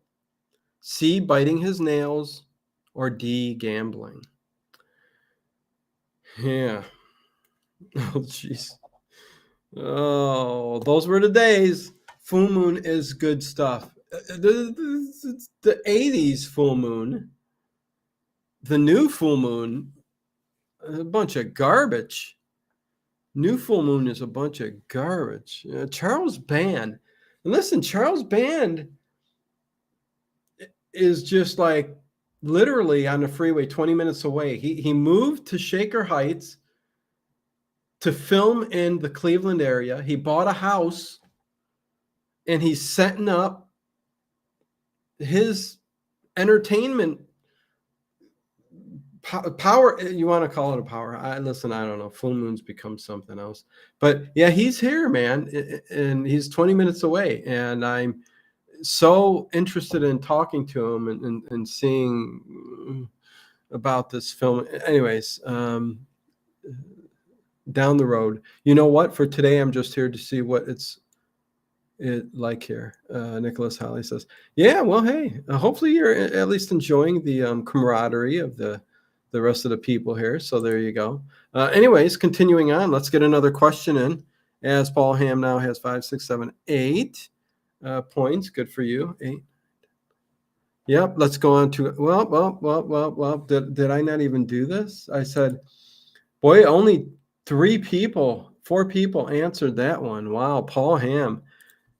C, biting his nails. Or D, gambling. Yeah. Oh, jeez. Oh, those were the days. Full moon is good stuff. The 80s full moon, the new full moon, a bunch of garbage. New full moon is a bunch of garbage. Charles Band. And listen, Charles Band is just like literally on the freeway 20 minutes away. He moved to Shaker Heights to film in the Cleveland area. He bought a house and he's setting up his entertainment power. You want to call it a power? Listen, I don't know. Full moon's become something else. But yeah, he's here, man. And he's 20 minutes away. And I'm so interested in talking to him and seeing about this film. Anyways, down the road. You know what? For today, I'm just here to see what it's like here. Nicholas Holly says, yeah, well, hey, hopefully you're at least enjoying the camaraderie of the rest of the people here. So there you go. Anyways, continuing on, let's get another question in, as Paul Ham now has 5, 6, 7, 8 points. Good for you. 8. Yep. Let's go on to, well, did I not even do this? I said, boy, only 4 people answered that one. Wow. Paul Ham.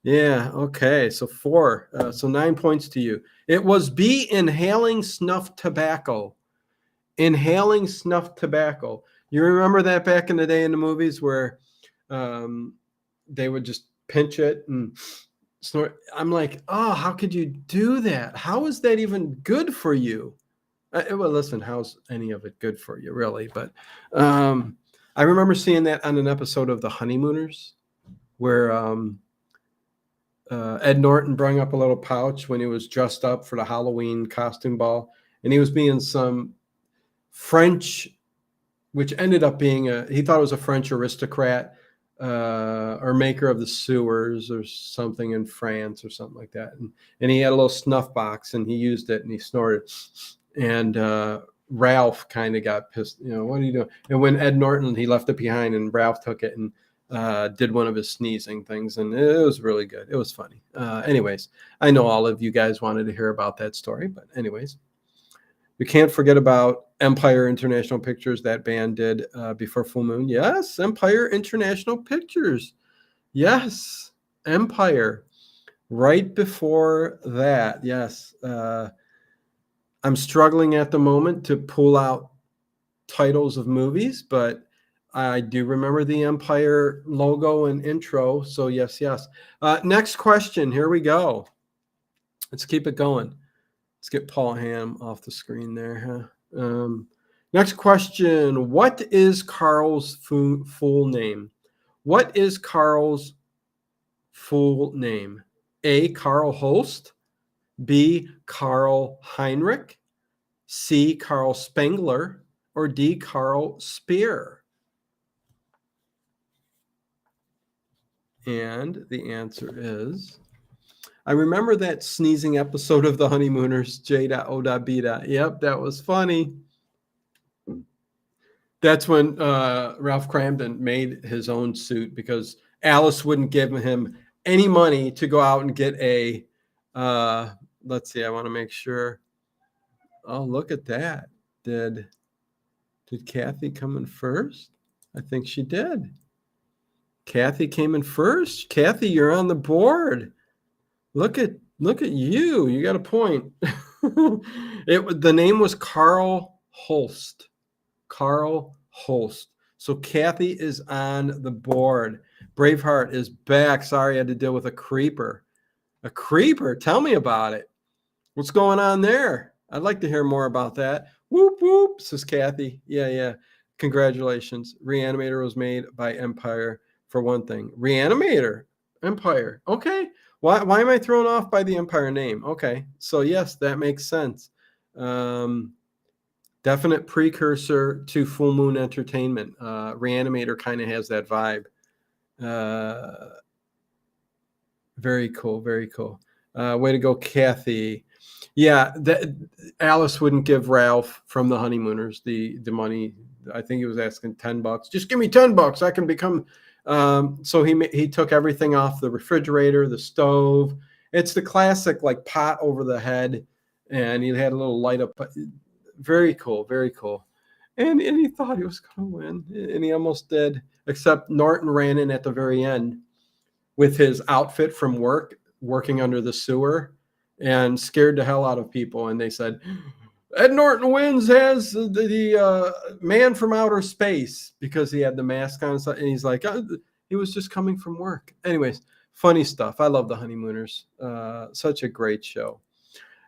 Yeah. Okay. So 4. So 9 points to you. It was B, inhaling snuff tobacco. Inhaling snuff tobacco. You remember that back in the day in the movies where they would just pinch it and snort? I'm like, oh, how could you do that? How is that even good for you? Well, listen, how's any of it good for you, really? But I remember seeing that on an episode of The Honeymooners where Ed Norton brought up a little pouch when he was dressed up for the Halloween costume ball, and he was being some French, which ended up being he thought it was a French aristocrat or maker of the sewers or something in France or something like that. And he had a little snuff box and he used it and he snorted. And Ralph kind of got pissed, what are you doing? And when Ed Norton, he left it behind and Ralph took it and did one of his sneezing things. And it was really good. It was funny. Anyways, I know all of you guys wanted to hear about that story, but anyways. We can't forget about Empire International Pictures. That band did before Full Moon. Yes, Empire International Pictures. Yes, Empire. Right before that, yes. I'm struggling at the moment to pull out titles of movies, but I do remember the Empire logo and intro. So yes. Next question. Here we go. Let's keep it going. Let's get Paul Ham off the screen there. Next question. What is Carl's full name? What is Carl's full name? A, Carl Holst. B, Carl Heinrich. C, Carl Spengler. Or D, Carl Speer? And the answer is... I remember that sneezing episode of The Honeymooners, J.O.B. Yep, that was funny. That's when Ralph Cramden made his own suit because Alice wouldn't give him any money to go out and get a, let's see, I want to make sure. Oh, look at that. Did Kathy come in first? I think she did. Kathy came in first. Kathy, you're on the board. Look at you. You got a point. The name was Carl Holst. Carl Holst. So Kathy is on the board. Braveheart is back. Sorry, I had to deal with a creeper. A creeper? Tell me about it. What's going on there? I'd like to hear more about that. Whoop, whoop, says Kathy. Yeah. Congratulations. Reanimator was made by Empire, for one thing. Reanimator? Empire. Okay. Why am I thrown off by the Empire name? Okay. So, yes, that makes sense. Definite precursor to Full Moon Entertainment. Reanimator kind of has that vibe. Very cool. Very cool. Way to go, Kathy. Yeah, Alice wouldn't give Ralph from the Honeymooners the money. I think he was asking $10. Just give me $10. I can become. So he took everything off the refrigerator, the stove. It's the classic like pot over the head, and he had a little light up. Very cool, very cool. And he thought he was going to win, and he almost did. Except Norton ran in at the very end with his outfit from work, working under the sewer, and scared the hell out of people. And they said, Ed Norton wins as the man from outer space, because he had the mask on. And he's like, he was just coming from work. Anyways, funny stuff. I love the Honeymooners. Such a great show.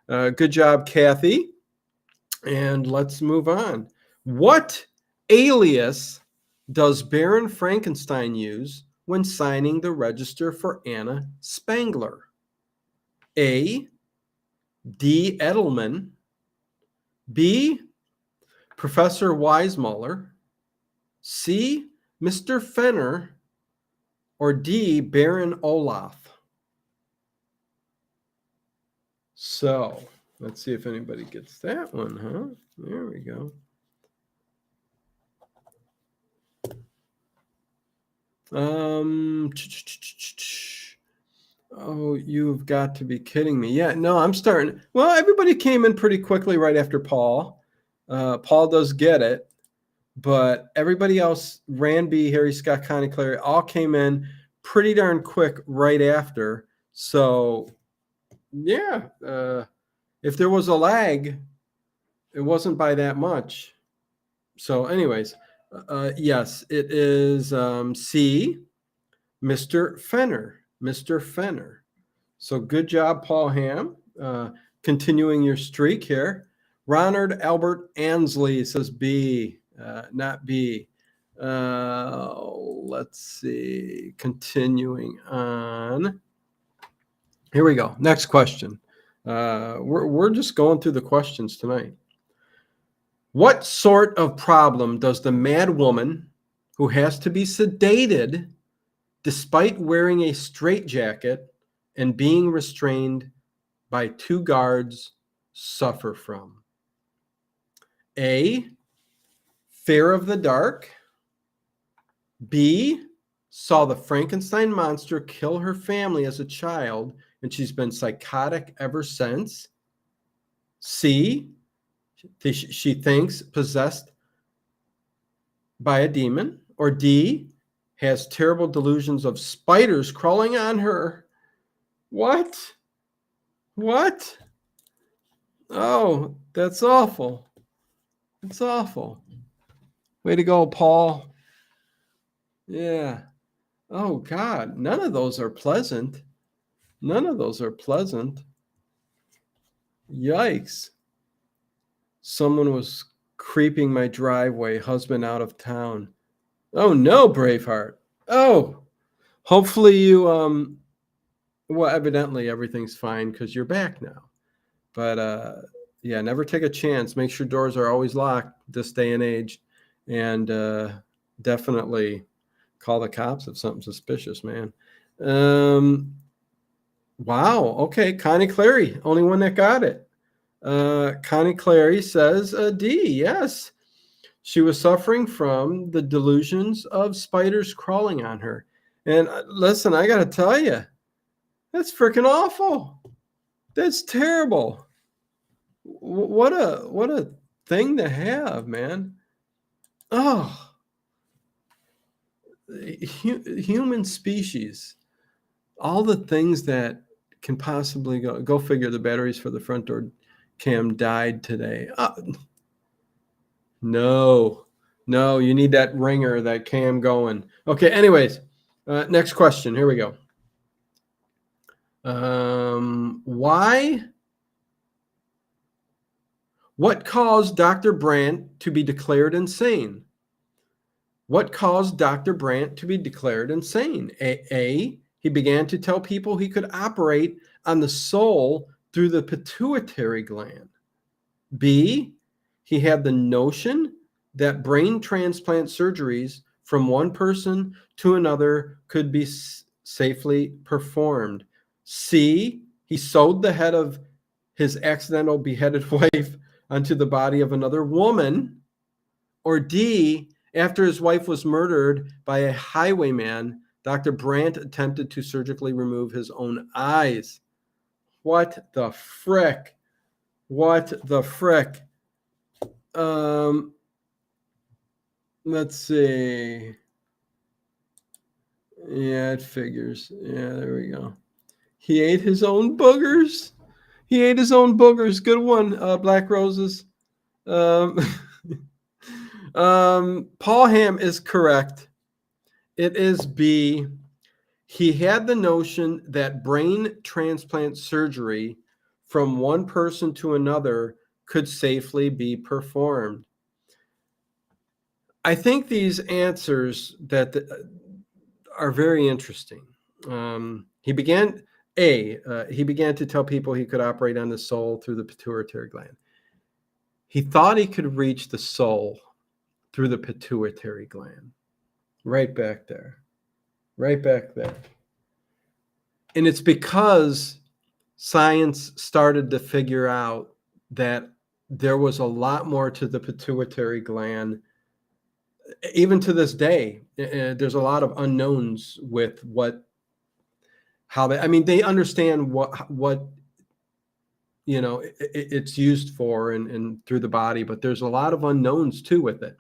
Good job, Kathy. And let's move on. What alias does Baron Frankenstein use when signing the register for Anna Spangler? A. D. Edelman. B. Professor Weismuller. C. Mr. Fenner. Or D. Baron Olaf. So let's see if anybody gets that one, huh? There we go. Oh, you've got to be kidding me. Yeah, no, I'm starting. Well, everybody came in pretty quickly right after Paul. Paul does get it, but everybody else, Ranby, Harry Scott, Connie Clary, all came in pretty darn quick right after. So, yeah, if there was a lag, it wasn't by that much. So, anyways, yes, it is C, Mr. Fenner. Mr. Fenner. So good job, Paul Ham. Continuing your streak here. Ronald Albert Ansley says B, not B. Let's see. Continuing on. Here we go. Next question. We're just going through the questions tonight. What sort of problem does the mad woman who has to be sedated despite wearing a straitjacket and being restrained by 2 guards suffer from? A, fear of the dark. B, saw the Frankenstein monster kill her family as a child, and she's been psychotic ever since. C, she thinks possessed by a demon. Or D, has terrible delusions of spiders crawling on her. What? Oh, that's awful. It's awful. Way to go, Paul. Yeah. Oh, God. None of those are pleasant. Yikes. Someone was creeping my driveway, husband out of town. Oh, no, Braveheart. Oh, hopefully you, well, evidently everything's fine because you're back now. But, yeah, never take a chance. Make sure doors are always locked this day and age. And definitely call the cops if something's suspicious, man. Wow. Okay. Connie Clary, only one that got it. Connie Clary says D. Yes. She was suffering from the delusions of spiders crawling on her. And listen, I got to tell you, That's freaking awful. That's terrible. What a thing to have, man. Oh, human species. All the things that can possibly go figure. The batteries for the front door cam died today. No, you need that ringer, that cam going. Okay, anyways, next question. Here we go. Why? What caused Dr. Brandt to be declared insane? What caused Dr. Brandt to be declared insane? A, he began to tell people he could operate on the soul through the pituitary gland. B, he had the notion that brain transplant surgeries from one person to another could be safely performed. C, he sewed the head of his accidental beheaded wife onto the body of another woman. Or D, after his wife was murdered by a highwayman, Dr. Brandt attempted to surgically remove his own eyes. What the frick? What the frick? Let's see. Yeah, it figures. Yeah, there we go. He ate his own boogers. He ate his own boogers. Good one, Black Roses. Um, Paul Ham is correct. It is B. He had the notion that brain transplant surgery from one person to another could safely be performed. I think these answers that are very interesting. He began to tell people he could operate on the soul through the pituitary gland. He thought he could reach the soul through the pituitary gland. Right back there. Right back there. And it's because science started to figure out that there was a lot more to the pituitary gland. Even to this day, there's a lot of unknowns with they understand what it's used for and through the body, but there's a lot of unknowns too with it.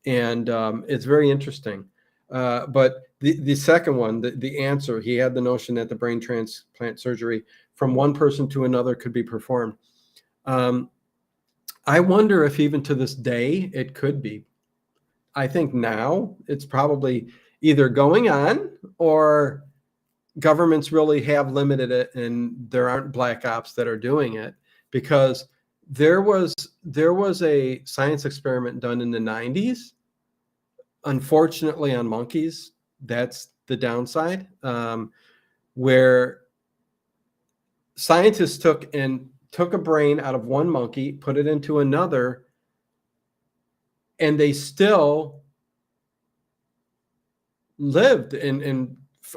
And it's very interesting. But the second one, the answer, he had the notion that the brain transplant surgery from one person to another could be performed. I wonder if even to this day it could be. I think now it's probably either going on or governments really have limited it and there aren't black ops that are doing it, because there was a science experiment done in the 90s, unfortunately on monkeys. That's the downside, where scientists took a brain out of one monkey, put it into another, and they still lived and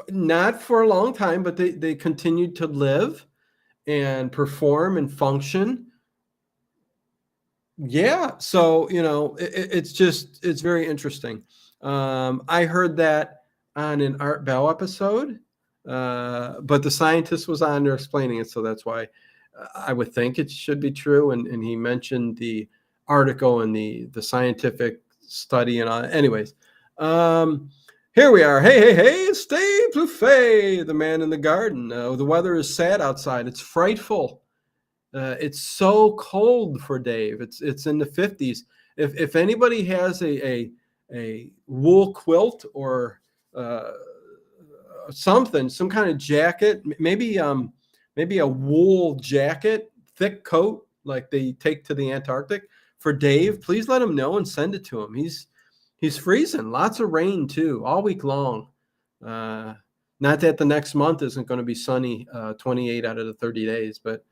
not for a long time, but they continued to live and perform and function. Yeah. So, it's very interesting. I heard that on an Art Bell episode, but the scientist was on there explaining it. So that's why I would think it should be true. And he mentioned the article and the scientific study and all. Anyways, here we are. Hey, it's Dave Buffet, the man in the garden. The weather is sad outside. It's frightful. It's so cold for Dave. It's in the 50s. If anybody has a wool quilt or something, some kind of jacket, maybe a wool jacket, thick coat like they take to the Antarctic for Dave, please let him know and send it to him. He's freezing. Lots of rain too, all week long. Not that the next month isn't going to be sunny 28 out of the 30 days, but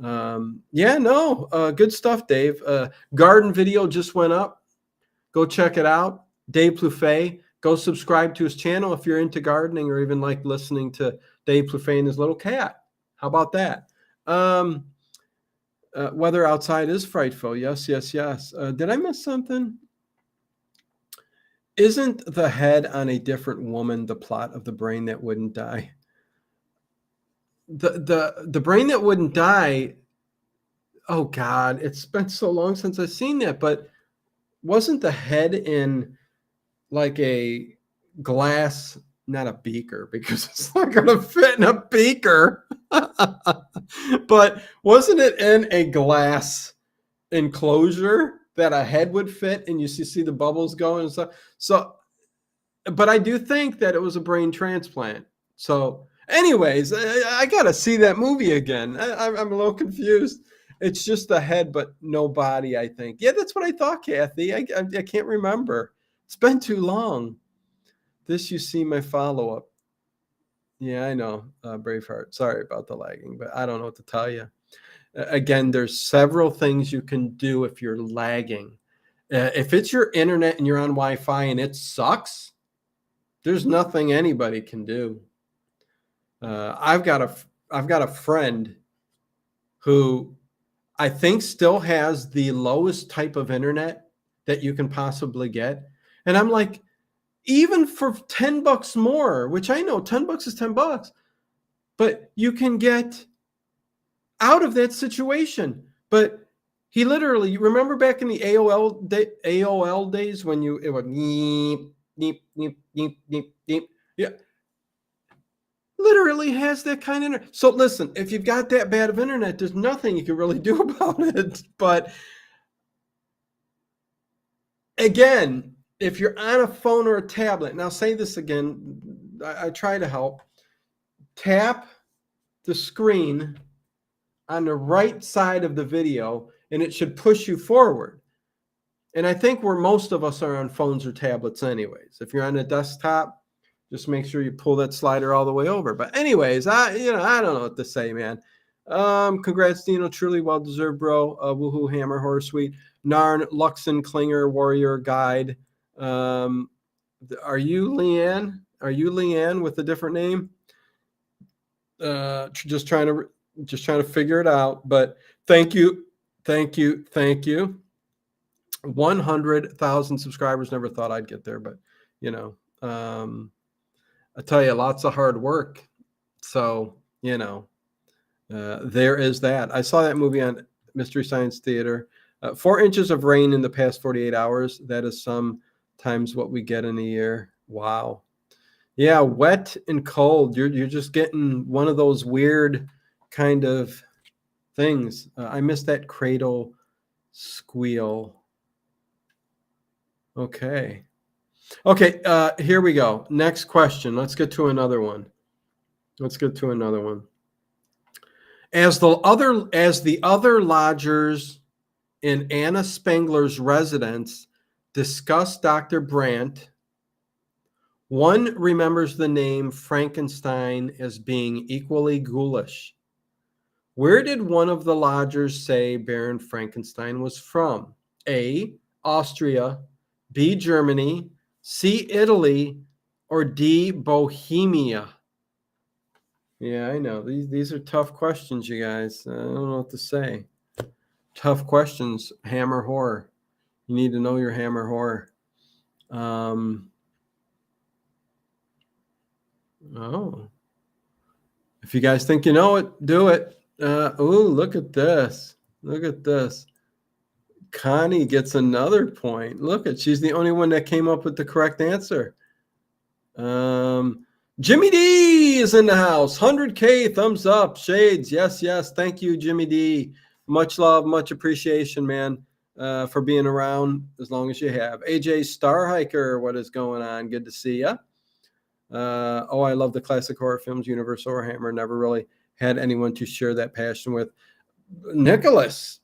good stuff, Dave. Garden video just went up. Go check it out. Dave Plouffe. Go subscribe to his channel if you're into gardening or even like listening to Dave Plouffe and his little cat. How about that? Weather outside is frightful. Yes. Did I miss something? Isn't the head on a different woman the plot of the brain that wouldn't die? the brain that wouldn't die. Oh God, it's been so long since I've seen that. But wasn't the head in like a glass, not a beaker, because it's not going to fit in a beaker, but wasn't it in a glass enclosure that a head would fit, and you see the bubbles going and stuff? So, but I do think that it was a brain transplant. So, anyways, I got to see that movie again. I'm a little confused. It's just the head, but no body, I think. Yeah, that's what I thought, Kathy. I can't remember. It's been too long. This you see my follow-up. Yeah, I know, Braveheart. Sorry about the lagging, but I don't know what to tell you. Again, there's several things you can do if you're lagging. If it's your internet and you're on Wi-Fi and it sucks, there's nothing anybody can do. I've got a friend who I think still has the lowest type of internet that you can possibly get, and I'm like, even for $10 more, which I know $10 is $10, but you can get out of that situation. But he literally, you remember back in the AOL days when it would neep, neep, neep, neep, neep, neep. Yeah. Literally has that kind of internet. So listen, if you've got that bad of internet, there's nothing you can really do about it. But again, if you're on a phone or a tablet, and I'll say this again, I try to help. Tap the screen on the right side of the video, and it should push you forward. And I think where most of us are on phones or tablets anyways. If you're on a desktop, just make sure you pull that slider all the way over. But anyways, I don't know what to say, man. Congrats, Dino. Truly well deserved, bro. Woohoo, Hammer, Horror Suite. Narn, Luxon, Klinger, Warrior, Guide. Are you Leanne? Are you Leanne with a different name? Just trying to figure it out. But thank you. 100,000 subscribers. Never thought I'd get there, but I tell you, lots of hard work. So there is that. I saw that movie on Mystery Science Theater. 4 inches of rain in the past 48 hours. That is sometimes what we get in a year. Wow. Yeah, wet and cold. You're just getting one of those weird kind of things. I missed that cradle squeal. Okay. Here we go. Next question. Let's get to another one. As the other lodgers in Anna Spengler's residence discuss Dr. Brandt, one remembers the name Frankenstein as being equally ghoulish. Where did one of the lodgers say Baron Frankenstein was from? A, Austria, B, Germany, C, Italy, or D, Bohemia? Yeah, I know. These are tough questions, you guys. I don't know what to say. Tough questions. Hammer horror. You need to know your hammer horror. If you guys think you know it, do it. Look at this. Connie gets another point. She's the only one that came up with the correct answer. Jimmy D is in the house. 100K thumbs up. Shades. Yes. Thank you, Jimmy D. Much love, much appreciation, man, for being around as long as you have. AJ Star Hiker, what is going on? Good to see you. I love the classic horror films. Universal or Hammer. Never really had anyone to share that passion with. Nicholas,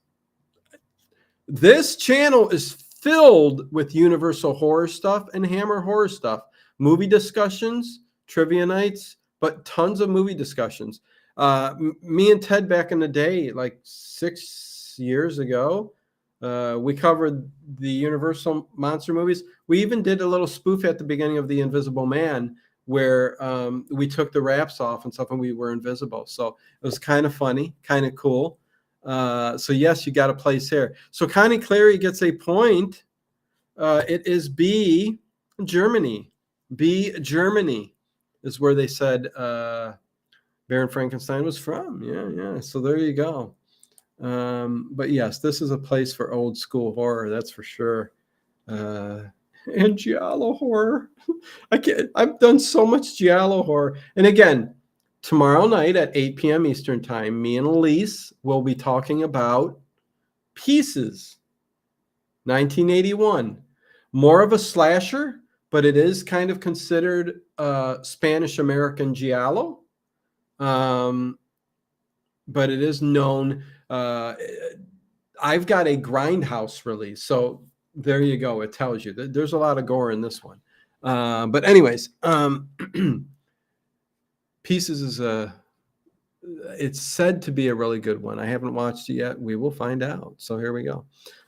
this channel is filled with Universal horror stuff and Hammer horror stuff. Movie discussions, trivia nights, but tons of movie discussions. Me and Ted back in the day, like 6 years ago, we covered the Universal monster movies. We even did a little spoof at the beginning of The Invisible Man where we took the wraps off and stuff and we were invisible. So it was kind of funny, kind of cool. So yes, you got a place here. So Connie Clary gets a point. It is B, Germany. B, Germany is where they said Baron Frankenstein was from. Yeah. So there you go. But yes, this is a place for old school horror. That's for sure. And giallo horror. I've done so much giallo horror. And again, tomorrow night at 8 p.m. Eastern time, me and Elise will be talking about Pieces, 1981. More of a slasher, but it is kind of considered Spanish-American giallo. But it is known. I've got a Grindhouse release. So there you go. It tells you that there's a lot of gore in this one. But anyways, Pieces is it's said to be a really good one. I haven't watched it yet. We will find out. So here we go.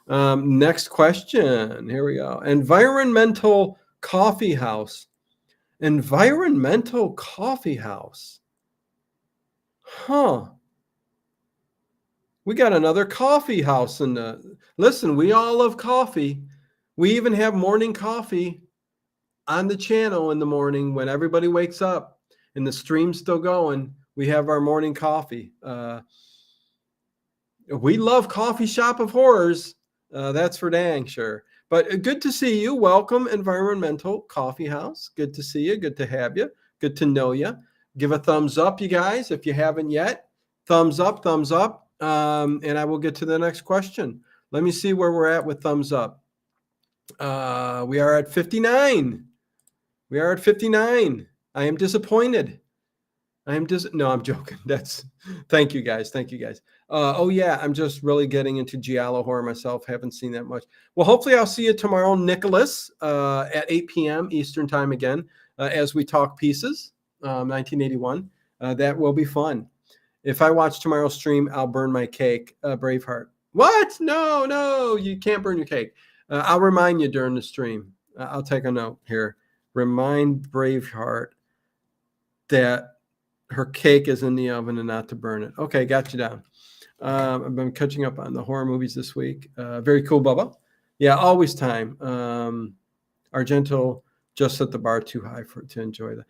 Next question. Here we go. Environmental coffee house. Environmental coffee house. Huh. We got another coffee house in the. Listen, we all love coffee. We even have morning coffee on the channel in the morning when everybody wakes up and the stream's still going. We have our morning coffee. We love Coffee Shop of Horrors. That's for dang sure. But good to see you. Welcome, Environmental Coffee House. Good to see you. Good to have you. Good to know you. Give a thumbs up, you guys, if you haven't yet. Thumbs up, thumbs up. And I will get to the next question. Let me see where we're at with thumbs up. We are at 59. We are at 59. I am disappointed. No, I'm joking. Thank you guys. Thank you guys. Oh yeah, I'm just really getting into giallo horror myself. Haven't seen that much. Well, hopefully I'll see you tomorrow, Nicholas, at 8 p.m. Eastern time again, as we talk Pieces, 1981. That will be fun. If I watch tomorrow's stream, I'll burn my cake, Braveheart. What? No, you can't burn your cake. I'll remind you during the stream. I'll take a note here. Remind Braveheart that her cake is in the oven and not to burn it. Okay, got you down. I've been catching up on the horror movies this week. Very cool, Bubba. Yeah, always time. Argento just set the bar too high to enjoy the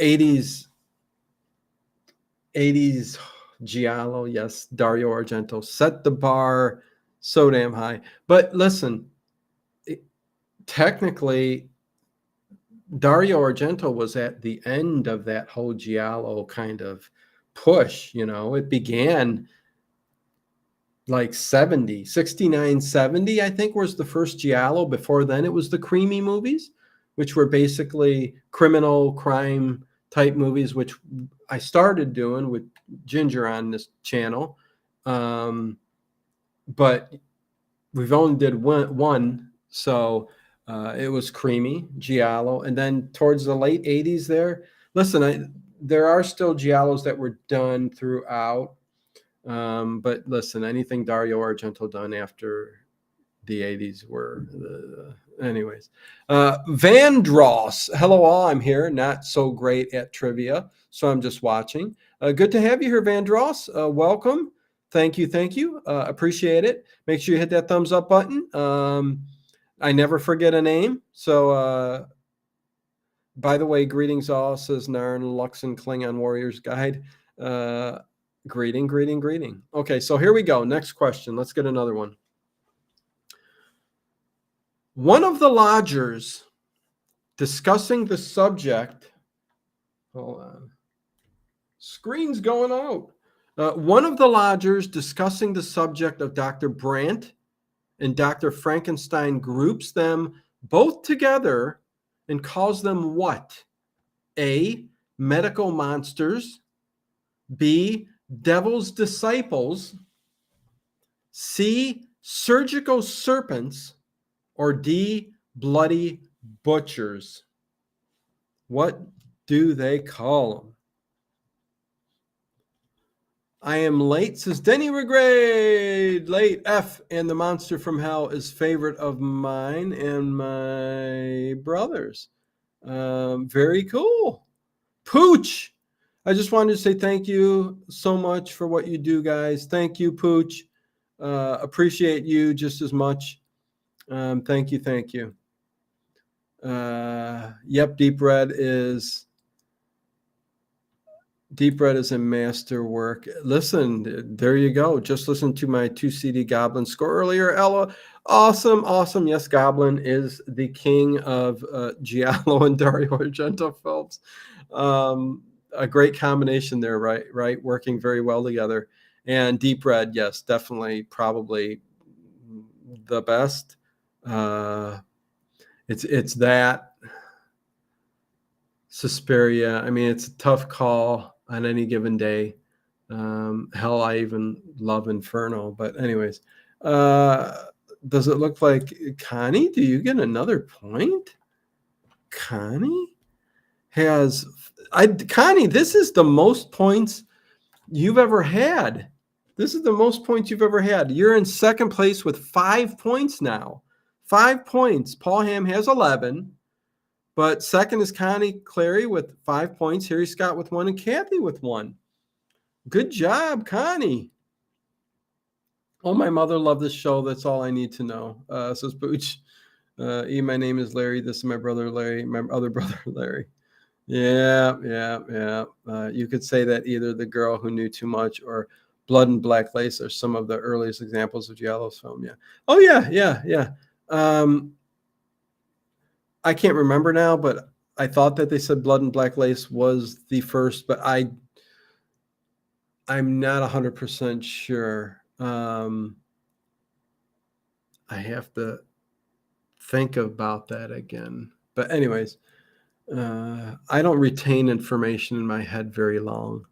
80s giallo. Yes, Dario Argento set the bar so damn high. But listen, technically, Dario Argento was at the end of that whole giallo kind of push. It began like 69, 70, I think was the first giallo. Before then, it was the creamy movies, which were basically criminal crime type movies, which I started doing with Ginger on this channel. But we've only did one. So it was creamy giallo. And then towards the late 80s there, listen, there are still giallos that were done throughout. But listen, anything Dario Argento done after the 80s were anyways. Vandross, hello all, I'm here, not so great at trivia, so I'm just watching. Good to have you here, Vandross. Welcome. Thank you. Appreciate it. Make sure you hit that thumbs up button. I never forget a name. So by the way, greetings all, says Narn Luxon Klingon Warriors Guide. Greeting. Okay, so here we go. Next question. Let's get another one. One of the lodgers discussing the subject. Hold on. Screen's going out. One of the lodgers discussing the subject of Dr. Brandt and Dr. Frankenstein groups them both together and calls them what? A, medical monsters. B, devil's disciples. C, surgical serpents. Or D, bloody butchers. What do they call them? I am late, says Denny Regrade. Late F and the Monster from Hell is favorite of mine and my brother's. Very cool. Pooch. I just wanted to say thank you so much for what you do, guys. Thank you, Pooch. Appreciate you just as much. Thank you. Yep, Deep Red is Deep Red is a masterwork. Listen, there you go. Just listen to my 2 CD Goblin score earlier. Ella, awesome, awesome. Yes, Goblin is the king of Giallo and Dario Argento films. A great combination there, right? Right, working very well together. And Deep Red, yes, definitely, probably the best. It's that. Suspiria. I mean, it's a tough call on any given day. Hell, I even love Inferno. But anyways, does it look like Connie? Do you get another point? Connie has Connie. This is the most points you've ever had. This is the most points you've ever had. You're in second place with 5 points now. 5 points. Paul Ham has 11. But second is Connie Clary with 5 points. Harry Scott with 1 and Kathy with 1. Good job, Connie. Oh, my mother loved this show. That's all I need to know. Says Booch. My name is Larry. This is my brother Larry. My other brother Larry. Yeah. You could say that either The Girl Who Knew Too Much or Blood and Black Lace are some of the earliest examples of Giallo's film. Yeah. Oh, yeah. I can't remember now, but I thought that they said Blood and Black Lace was the first, but I'm not 100% sure. I have to think about that again. But anyways, I don't retain information in my head very long.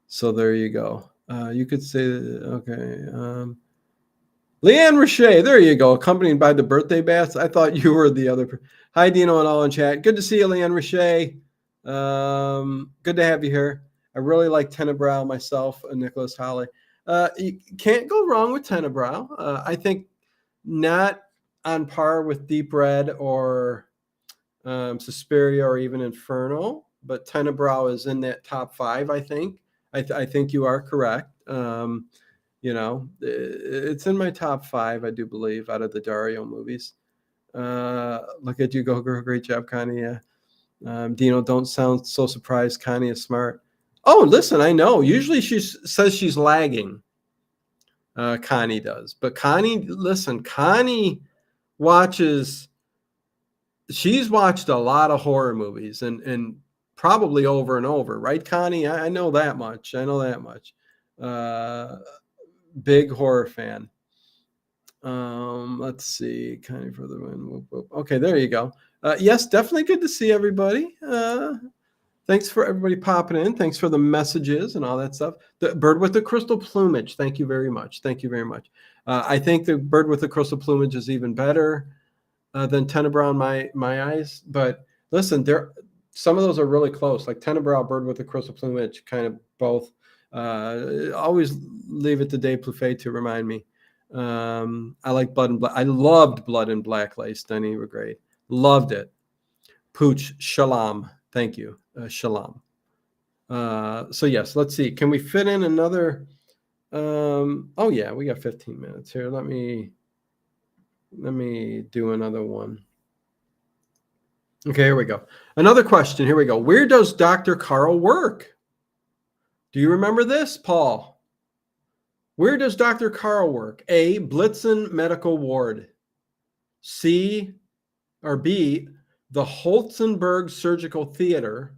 So there you go. You could say, okay. Leanne Roche, there you go, accompanied by the birthday bats. I thought you were the other. Hi, Dino and all in chat. Good to see you, Leanne Roche. Good to have you here. I really like Tenebrow myself, Nicholas Holly. You can't go wrong with Tenebrow. I think not on par with Deep Red or Suspiria or even Inferno, but Tenebrow is in that top 5, I think. I think you are correct. It's in my top 5, I do believe, out of the Dario movies. Look at you go, girl. Great job, Connie. Yeah. Dino, don't sound so surprised. Connie is smart. Oh, listen, I know. Usually she says she's lagging. Connie does. But Connie watches, she's watched a lot of horror movies and probably over and over. Right, Connie? I know that much. Big horror fan. Let's see, kind of further in. Whoop, whoop. Okay, there you go. Yes, definitely good to see everybody. Thanks for everybody popping in. Thanks for the messages and all that stuff. The bird with the crystal plumage. Thank you very much. I think the bird with the crystal plumage is even better than Tenebrow in my eyes. But listen, some of those are really close. Like Tenebrow, bird with the crystal plumage, kind of both. Always leave it to Dave Plouffe to remind me. I like Blood and Black. I loved Blood and Black Lace. Denny were great. Loved it. Pooch, shalom. Thank you. Shalom. So yes, let's see. Can we fit in another? Oh yeah, we got 15 minutes here. Let me do another one. Okay, here we go. Another question. Here we go. Where does Dr. Carl work? Do you remember this, Paul? Where does Dr. Carl work? A, Blitzen Medical Ward. C or B, the Holzenberg Surgical Theater.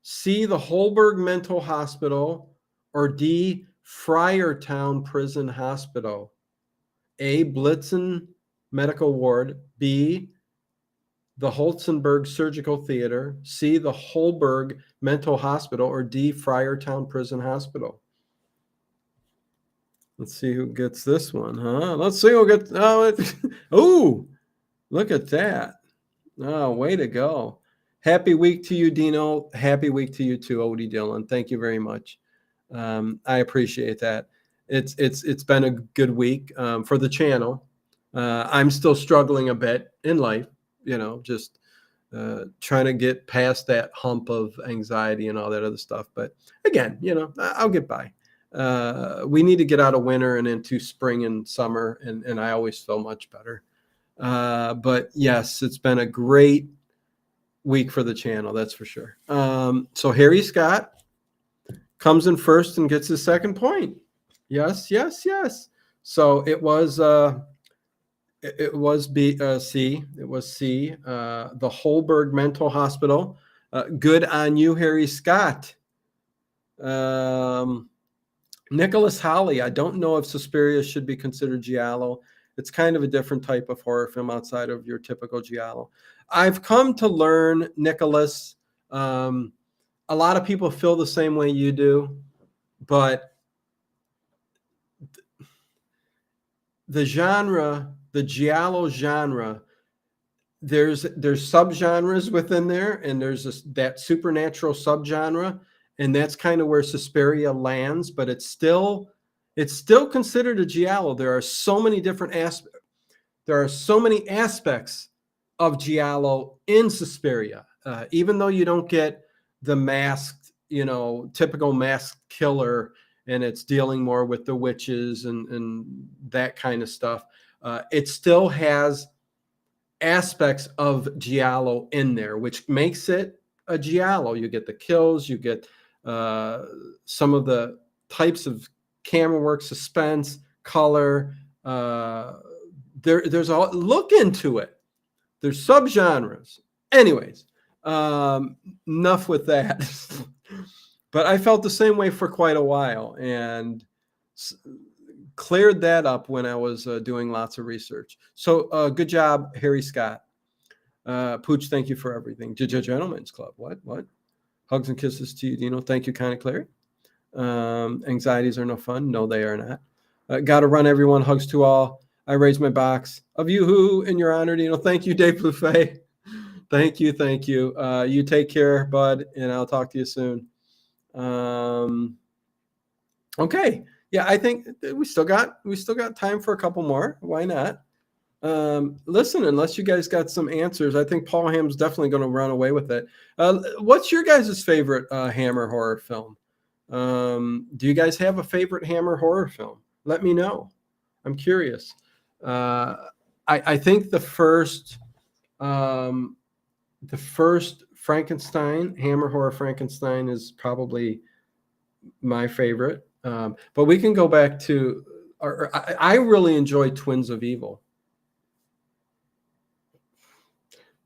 C, the Holberg Mental Hospital. Or D, Friartown Prison Hospital. A, Blitzen Medical Ward. B, the Holzenberg Surgical Theater. C, the Holberg Mental Hospital. Or D, Friartown Prison Hospital. Let's see who gets this one, huh? Let's see who gets. Oh, look at that. Oh, way to go. Happy week to you, Dino. Happy week to you too, Odie Dillon. Thank you very much. I appreciate that. It's been a good week for the channel. I'm still struggling a bit in life, just trying to get past that hump of anxiety and all that other stuff. But again, I'll get by. We need to get out of winter and into spring and summer, and I always feel much better. But yes, it's been a great week for the channel, that's for sure. So Harry Scott comes in first and gets his second point. Yes, yes, yes. So it was C. It was C. The Holberg Mental Hospital. Good on you, Harry Scott. Nicholas Holly. I don't know if Suspiria should be considered giallo. It's kind of a different type of horror film outside of your typical giallo. I've come to learn, Nicholas. A lot of people feel the same way you do, but the genre, the giallo genre, there's subgenres within there, and there's that supernatural subgenre, and that's kind of where Suspiria lands. But it's still considered a giallo. There are so many different aspects. There are so many aspects of giallo in Suspiria, even though you don't get the masked, typical masked killer, and it's dealing more with the witches and that kind of stuff. It still has aspects of giallo in there, which makes it a giallo. You get the kills, you get some of the types of camera work, suspense, color. There's a look into it. There's subgenres. Anyways, enough with that. But I felt the same way for quite a while, and cleared that up when I was doing lots of research. So good job, Harry Scott. Pooch, thank you for everything. Gentlemen's Club. What? Hugs and kisses to you, Dino. Thank you, Connie Clary. Anxieties are no fun. No, they are not. Got to run, everyone. Hugs to all. I raise my box of you who in your honor, Dino. Thank you, Dave Buffet. Thank you. You take care, bud, and I'll talk to you soon. Okay. Yeah, I think we still got time for a couple more. Why not? Listen, unless you guys got some answers, I think Paul Ham's definitely going to run away with it. What's your guys' favorite Hammer horror film? Do you guys have a favorite Hammer horror film? Let me know. I'm curious. I think the first Frankenstein, Hammer horror Frankenstein, is probably my favorite. But we can go back to, I really enjoy Twins of Evil.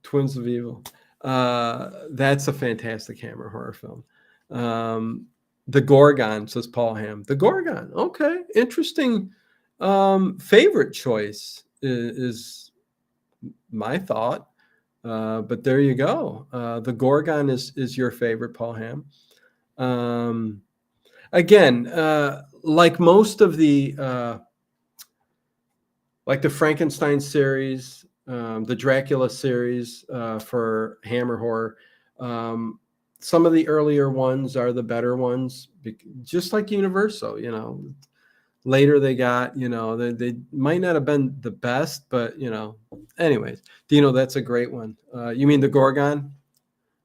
Twins of Evil. That's a fantastic Hammer horror film. The Gorgon, says Paul Ham. The Gorgon. Okay. Interesting. Favorite choice is my thought. But there you go. The Gorgon is your favorite, Paul Ham. Again, like most of the like the Frankenstein series, the Dracula series for Hammer horror, some of the earlier ones are the better ones, just like Universal. Later they got, they might not have been the best, but anyways, Dino, that's a great one. You mean the Gorgon?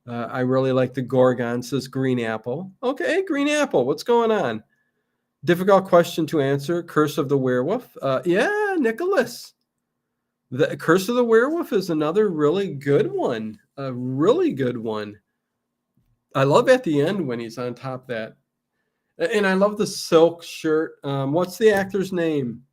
I really like the Gorgon, says Green Apple. Okay, Green Apple, what's going on? Difficult question to answer. Curse of the Werewolf. Yeah, Nicholas. The Curse of the Werewolf is another really good one. A really good one. I love at the end when he's on top of that. And I love the silk shirt. What's the actor's name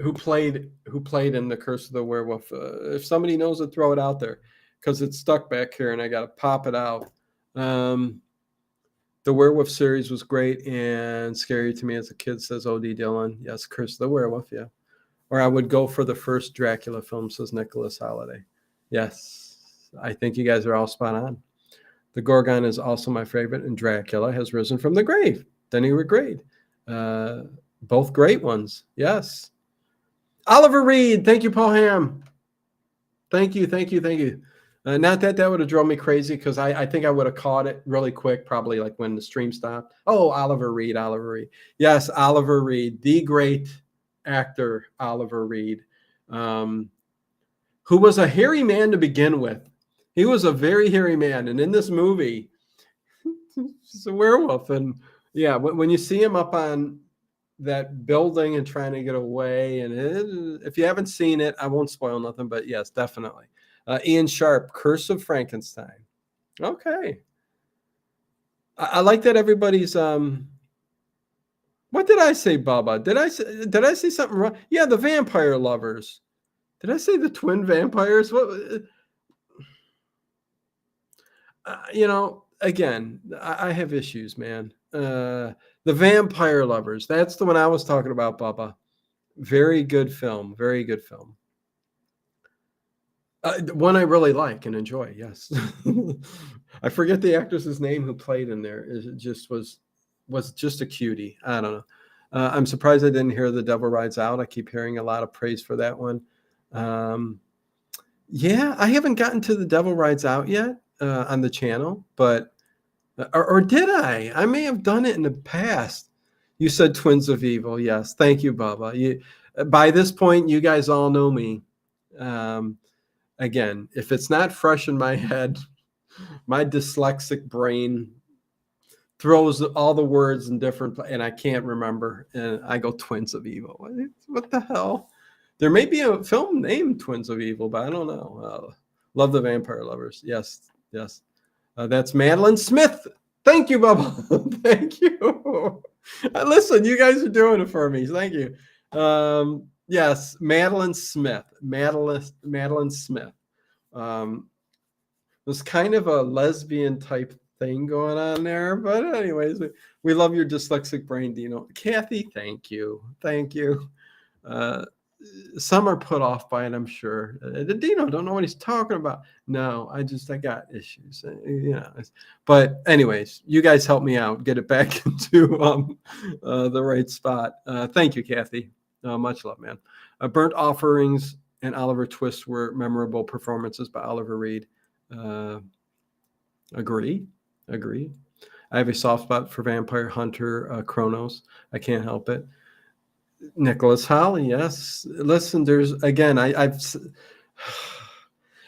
who played in the Curse of the Werewolf? If somebody knows it, throw it out there, because it's stuck back here and I got to pop it out. The Werewolf series was great and scary to me as a kid, says O.D. Dillon. Yes, Curse of the Werewolf, yeah. Or I would go for the first Dracula film, says Nicholas Holiday. Yes, I think you guys are all spot on. The Gorgon is also my favorite, and Dracula has risen from the grave. Denny Regrade. Both great ones, yes. Oliver Reed, thank you, Paul Ham. Thank you. Not that would have drove me crazy, because I think I would have caught it really quick, probably like when the stream stopped. Oh, Oliver Reed. Yes, Oliver Reed, the great actor Oliver Reed, who was a hairy man to begin with. He was a very hairy man, and in this movie, he's a werewolf. And yeah, when you see him up on that building and trying to get away, and if you haven't seen it, I won't spoil nothing, but yes, definitely. Ian Sharp, Curse of Frankenstein. Okay. I like that everybody's what did I say, Bubba? Did I say something wrong? Yeah, the vampire lovers. Did I say the twin vampires? What again, I have issues, man. The vampire lovers. That's the one I was talking about, Bubba. Very good film. Very good film. One I really like and enjoy. Yes, I forget the actress's name who played in there. It just was just a cutie. I don't know. I'm surprised I didn't hear The Devil Rides Out. I keep hearing a lot of praise for that one. Yeah, I haven't gotten to The Devil Rides Out yet on the channel, but or did I? I may have done it in the past. You said Twins of Evil. Yes, thank you, Bubba. By this point, you guys all know me. Um, Again, if it's not fresh in my head, my dyslexic brain throws all the words in different and I can't remember. And I go Twins of Evil. What the hell? There may be a film named Twins of Evil, but I don't know. Love the Vampire Lovers. Yes, yes. That's Madeline Smith. Thank you, Bubba. Thank you. Listen, you guys are doing it for me. Thank you. Yes, Madeline Smith. Madeline Smith. It was kind of a lesbian type thing going on there. But anyways, we love your dyslexic brain, Dino. Kathy, thank you. Thank you. Uh, some are put off by it, I'm sure. Dino don't know what he's talking about. No, I got issues. But anyways, you guys help me out, get it back into the right spot. Thank you, Kathy. Much love, man. Burnt Offerings and Oliver Twist were memorable performances by Oliver Reed. Agree. I have a soft spot for Vampire Hunter Chronos. I can't help it. Nicholas Holly, yes. Listen, there's again, I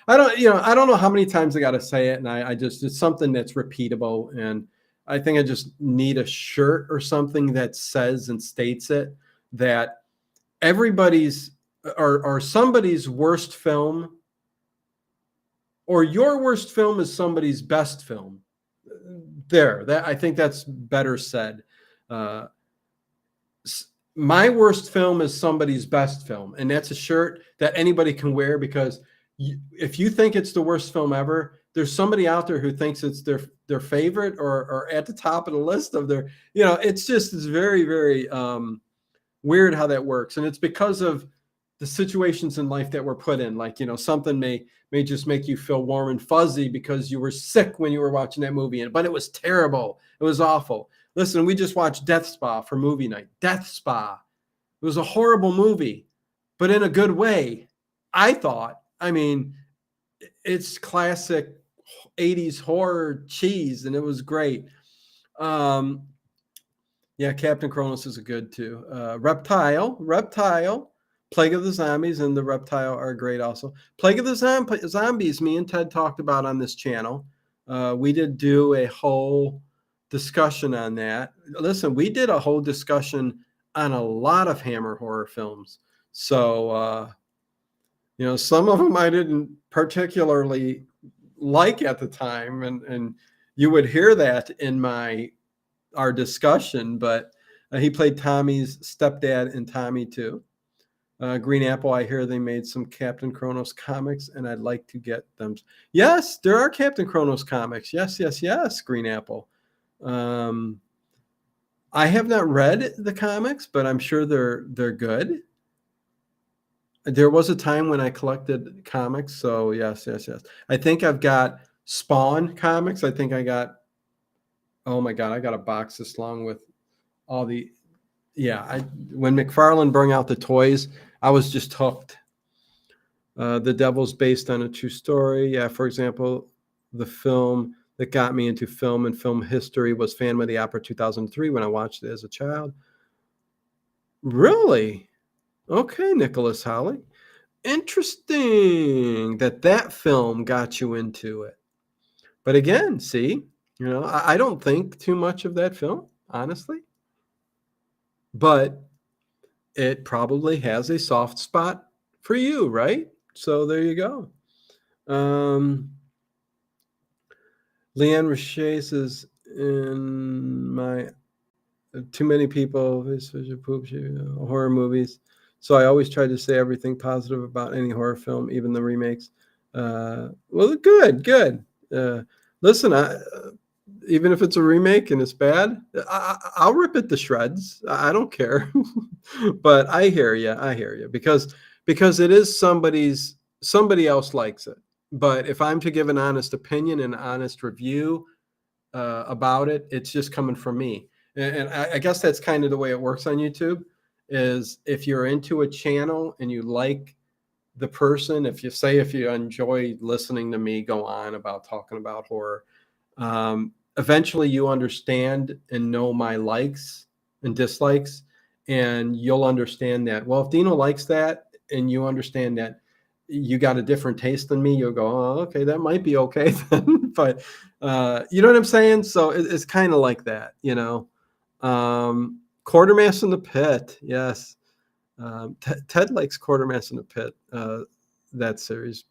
don't know how many times I got to say it, and it's something that's repeatable, and I think I just need a shirt or something that says and states it that everybody's or somebody's worst film or your worst film is somebody's best film. I think that's better said. My worst film is somebody's best film, and that's a shirt that anybody can wear because if you think it's the worst film ever, there's somebody out there who thinks it's their favorite or at the top of the list of their. It's very very weird how that works, and it's because of the situations in life that we're put in. Like something may just make you feel warm and fuzzy because you were sick when you were watching that movie, but it was terrible. It was awful. Listen, we just watched Death Spa for movie night. Death Spa. It was a horrible movie, but in a good way, I thought. I mean, it's classic 80s horror cheese, and it was great. Yeah, Captain Kronos is a good too. Reptile. Plague of the Zombies and the Reptile are great also. Plague of the Zombies, me and Ted talked about on this channel. We did do a whole discussion on that. Listen, we did a whole discussion on a lot of Hammer horror films. So, some of them I didn't particularly like at the time, and you would hear that in our discussion, but he played Tommy's stepdad in Tommy too. Green Apple, I hear they made some Captain Kronos comics, and I'd like to get them. Yes, there are Captain Kronos comics. Yes, Green Apple. I have not read the comics, but I'm sure they're good. There was a time when I collected comics, so yes. I think I've got Spawn comics. I think I got. Oh my God, I got a box this long with all the. Yeah, when McFarlane brought out the toys, I was just hooked. The Devil's based on a true story. Yeah, for example, the film that got me into film and film history was Phantom of the Opera 2003 when I watched it as a child. Really? Okay, Nicholas Holly. Interesting that film got you into it. But again, see, I don't think too much of that film, honestly. But it probably has a soft spot for you, right? So there you go. Leanne Roche says, in my too many people horror movies. So I always try to say everything positive about any horror film, even the remakes. Well, good. Uh, Listen, even if it's a remake and it's bad, I'll rip it to shreds. I don't care. But I hear you. I hear you because it is somebody else likes it. But if I'm to give an honest opinion and honest review about it, it's just coming from me. And I guess that's kind of the way it works on YouTube. Is if you're into a channel and you like the person, if you enjoy listening to me go on about talking about horror, eventually you understand and know my likes and dislikes, and you'll understand that. Well, if Dino likes that and you understand that you got a different taste than me, you'll go, oh, okay, that might be okay then. But you know what I'm saying? So it's kind of like that, you know. Quartermass in the Pit, yes. Ted likes Quartermass in the Pit, that series.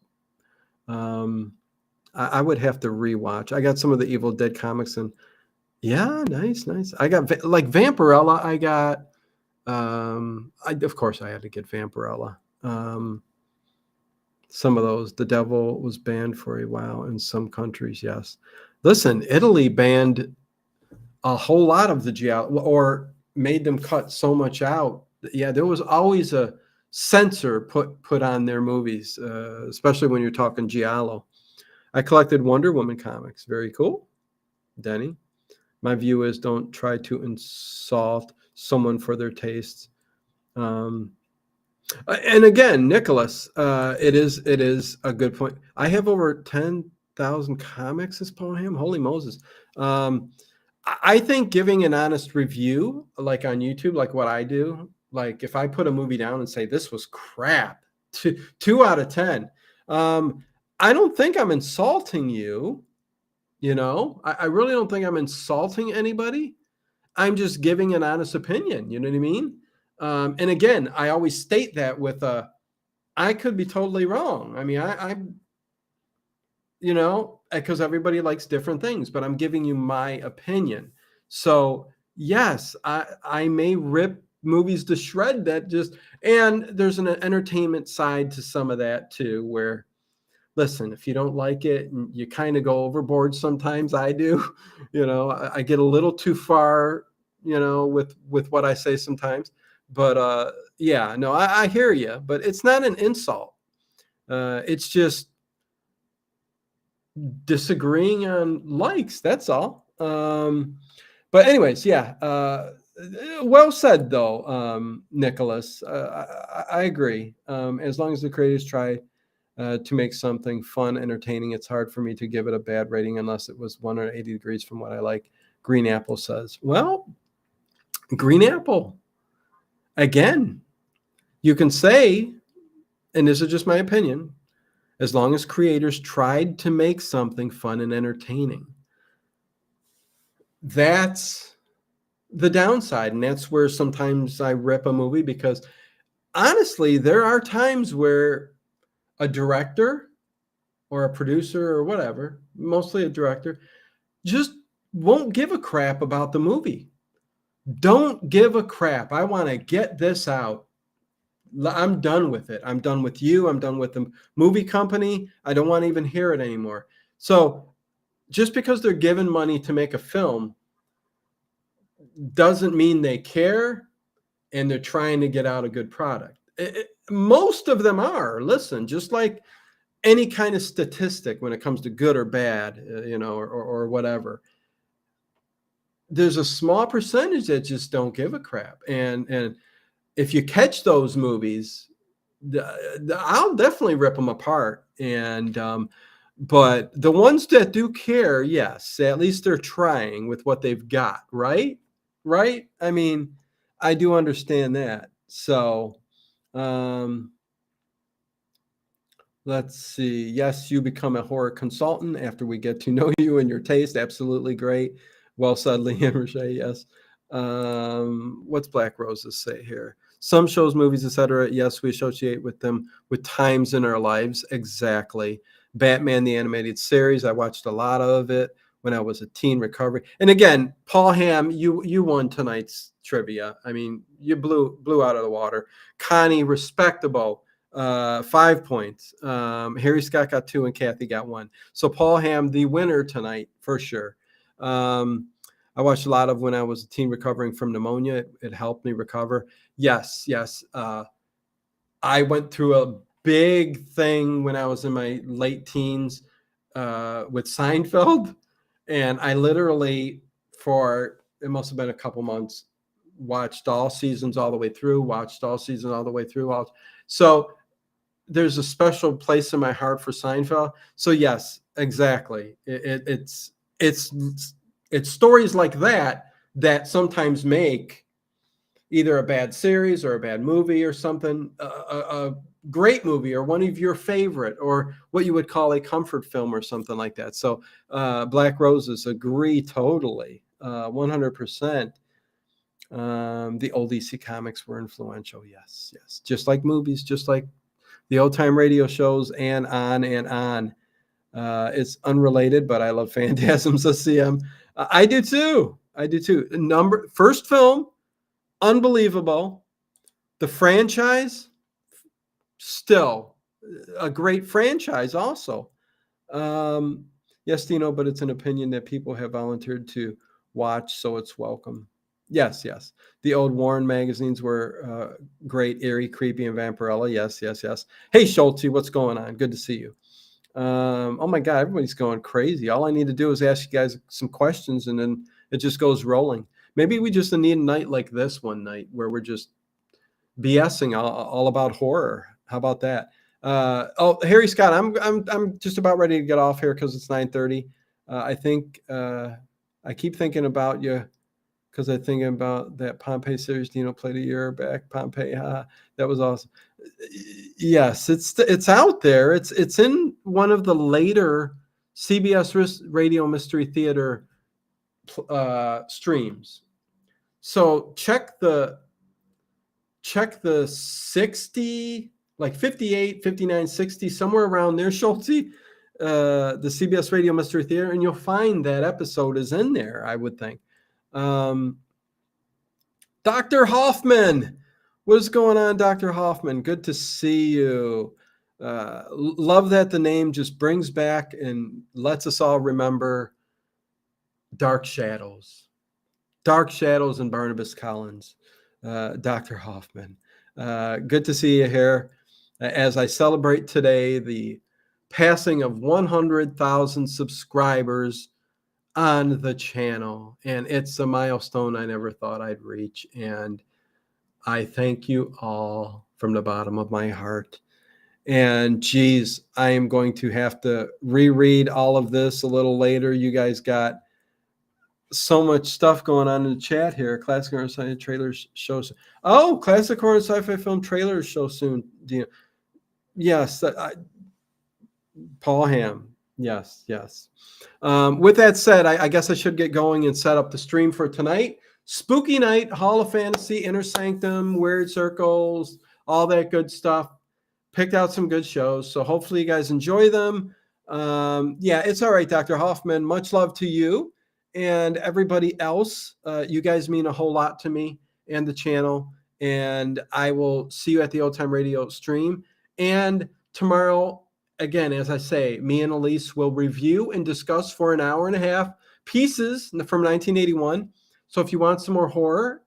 I would have to rewatch. I got some of the Evil Dead comics, and yeah, nice. I got like Vampirella. I got. Of course I had to get Vampirella. Some of those. The Devil was banned for a while in some countries. Yes. Listen, Italy banned a whole lot of the giallo, or made them cut so much out. Yeah, there was always a censor put on their movies, especially when you're talking giallo. I collected Wonder Woman comics. Very cool, Denny. My view is don't try to insult someone for their tastes. And again, Nicholas, it is a good point. I have over 10,000 comics this poem. Holy Moses. I think giving an honest review, like on YouTube, like what I do, like if I put a movie down and say this was crap, two out of 10, I don't think I'm insulting you. You know, I really don't think I'm insulting anybody. I'm just giving an honest opinion. You know what I mean? And again, I always state that with I could be totally wrong. I mean, I you know, because everybody likes different things, but I'm giving you my opinion. So yes, I may rip movies to shred that just, and there's an entertainment side to some of that too, where listen, if you don't like it and you kind of go overboard, sometimes I do, you know, I get a little too far, you know, with what I say sometimes. But yeah, no, I hear you, but it's not an insult. It's just disagreeing on likes. That's all. But anyways, yeah. Well said, though, Nicholas. I agree. As long as the creators try to make something fun, entertaining, it's hard for me to give it a bad rating unless it was 180 degrees from what I like. Green Apple says, well, Green Apple, again, you can say, and this is just my opinion, as long as creators tried to make something fun and entertaining. That's the downside. And that's where sometimes I rip a movie, because honestly, there are times where a director or a producer or whatever, mostly a director, just won't give a crap about the movie. Don't give a crap. I want to get this out. I'm done with it. I'm done with you. I'm done with the movie company. I don't want to even hear it anymore. So just because they're given money to make a film doesn't mean they care and they're trying to get out a good product. Most of them are. Listen, just like any kind of statistic when it comes to good or bad, you know, or whatever, there's a small percentage that just don't give a crap. And if you catch those movies, I'll definitely rip them apart. And but the ones that do care, yes, at least they're trying with what they've got, right? Right? I mean, I do understand that. So let's see. Yes, you become a horror consultant after we get to know you and your taste. Absolutely great. Well said, Liam Roche. Yes. What's Black Roses say here? Some shows, movies, etc. Yes, we associate with them with times in our lives. Exactly. Batman the animated series. I watched a lot of it when I was a teen recovering. And again, Paul Hamm, you won tonight's trivia. I mean, you blew out of the water. Connie, respectable, 5 points. Harry Scott got 2 and Kathy got 1. So Paul Hamm, the winner tonight for sure. I watched a lot of when I was a teen recovering from pneumonia. It helped me recover. Yes. I went through a big thing when I was in my late teens with Seinfeld. And I literally, for it must have been a couple months, watched all seasons all the way through, So there's a special place in my heart for Seinfeld. So yes, exactly. It's stories like that that sometimes make either a bad series or a bad movie or something, a great movie or one of your favorite, or what you would call a comfort film or something like that. So Black Roses, agree totally, 100%. The old EC comics were influential. Yes. Just like movies, just like the old time radio shows, and on and on. It's unrelated, but I love Phantasms of CM. I do too. First film, unbelievable. The franchise, still a great franchise also. Yes, Dino, but it's an opinion that people have volunteered to watch, so it's welcome. Yes. The old Warren magazines were great, eerie, creepy, and Vampirella. Yes. Hey, Schulte, what's going on? Good to see you. Oh my God, everybody's going crazy. All I need to do is ask you guys some questions, and then it just goes rolling. Maybe we just need a night like this one night where we're just BSing all about horror. How about that? Harry Scott, I'm just about ready to get off here because it's 9:30. I think I keep thinking about you because I'm thinking about that Pompeii series Dino played a year back. Pompeii, that was awesome. Yes, it's out there. It's in one of the later CBS Radio Mystery Theater streams. So check the 60, like 58, 59, 60, somewhere around there, Schulte, the CBS Radio Mystery Theater, and you'll find that episode is in there, I would think. Dr. Hoffman, what is going on, Dr. Hoffman? Good to see you. Love that the name just brings back and lets us all remember Dark Shadows and Barnabas Collins. Dr. Hoffman. Good to see you here as I celebrate today the passing of 100,000 subscribers on the channel. And it's a milestone I never thought I'd reach. And I thank you all from the bottom of my heart. And geez, I am going to have to reread all of this a little later. You guys got so much stuff going on in the chat here. Classic horror sci-fi trailers show soon. Oh, classic horror sci-fi film trailers show soon. Yes, Paul Hamm. Yes. With that said, I guess I should get going and set up the stream for tonight. Spooky night, Hall of Fantasy, Inner Sanctum, Weird Circles, all that good stuff. Picked out some good shows, so hopefully you guys enjoy them. Yeah, it's all right, Dr. Hoffman. Much love to you and everybody else. You guys mean a whole lot to me and the channel. And I will see you at the Old Time Radio stream. And tomorrow, again, as I say, me and Elise will review and discuss for an hour and a half pieces from 1981. So if you want some more horror,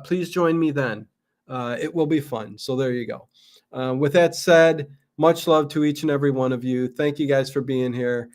please join me then. It will be fun. So there you go. With that said, much love to each and every one of you. Thank you guys for being here.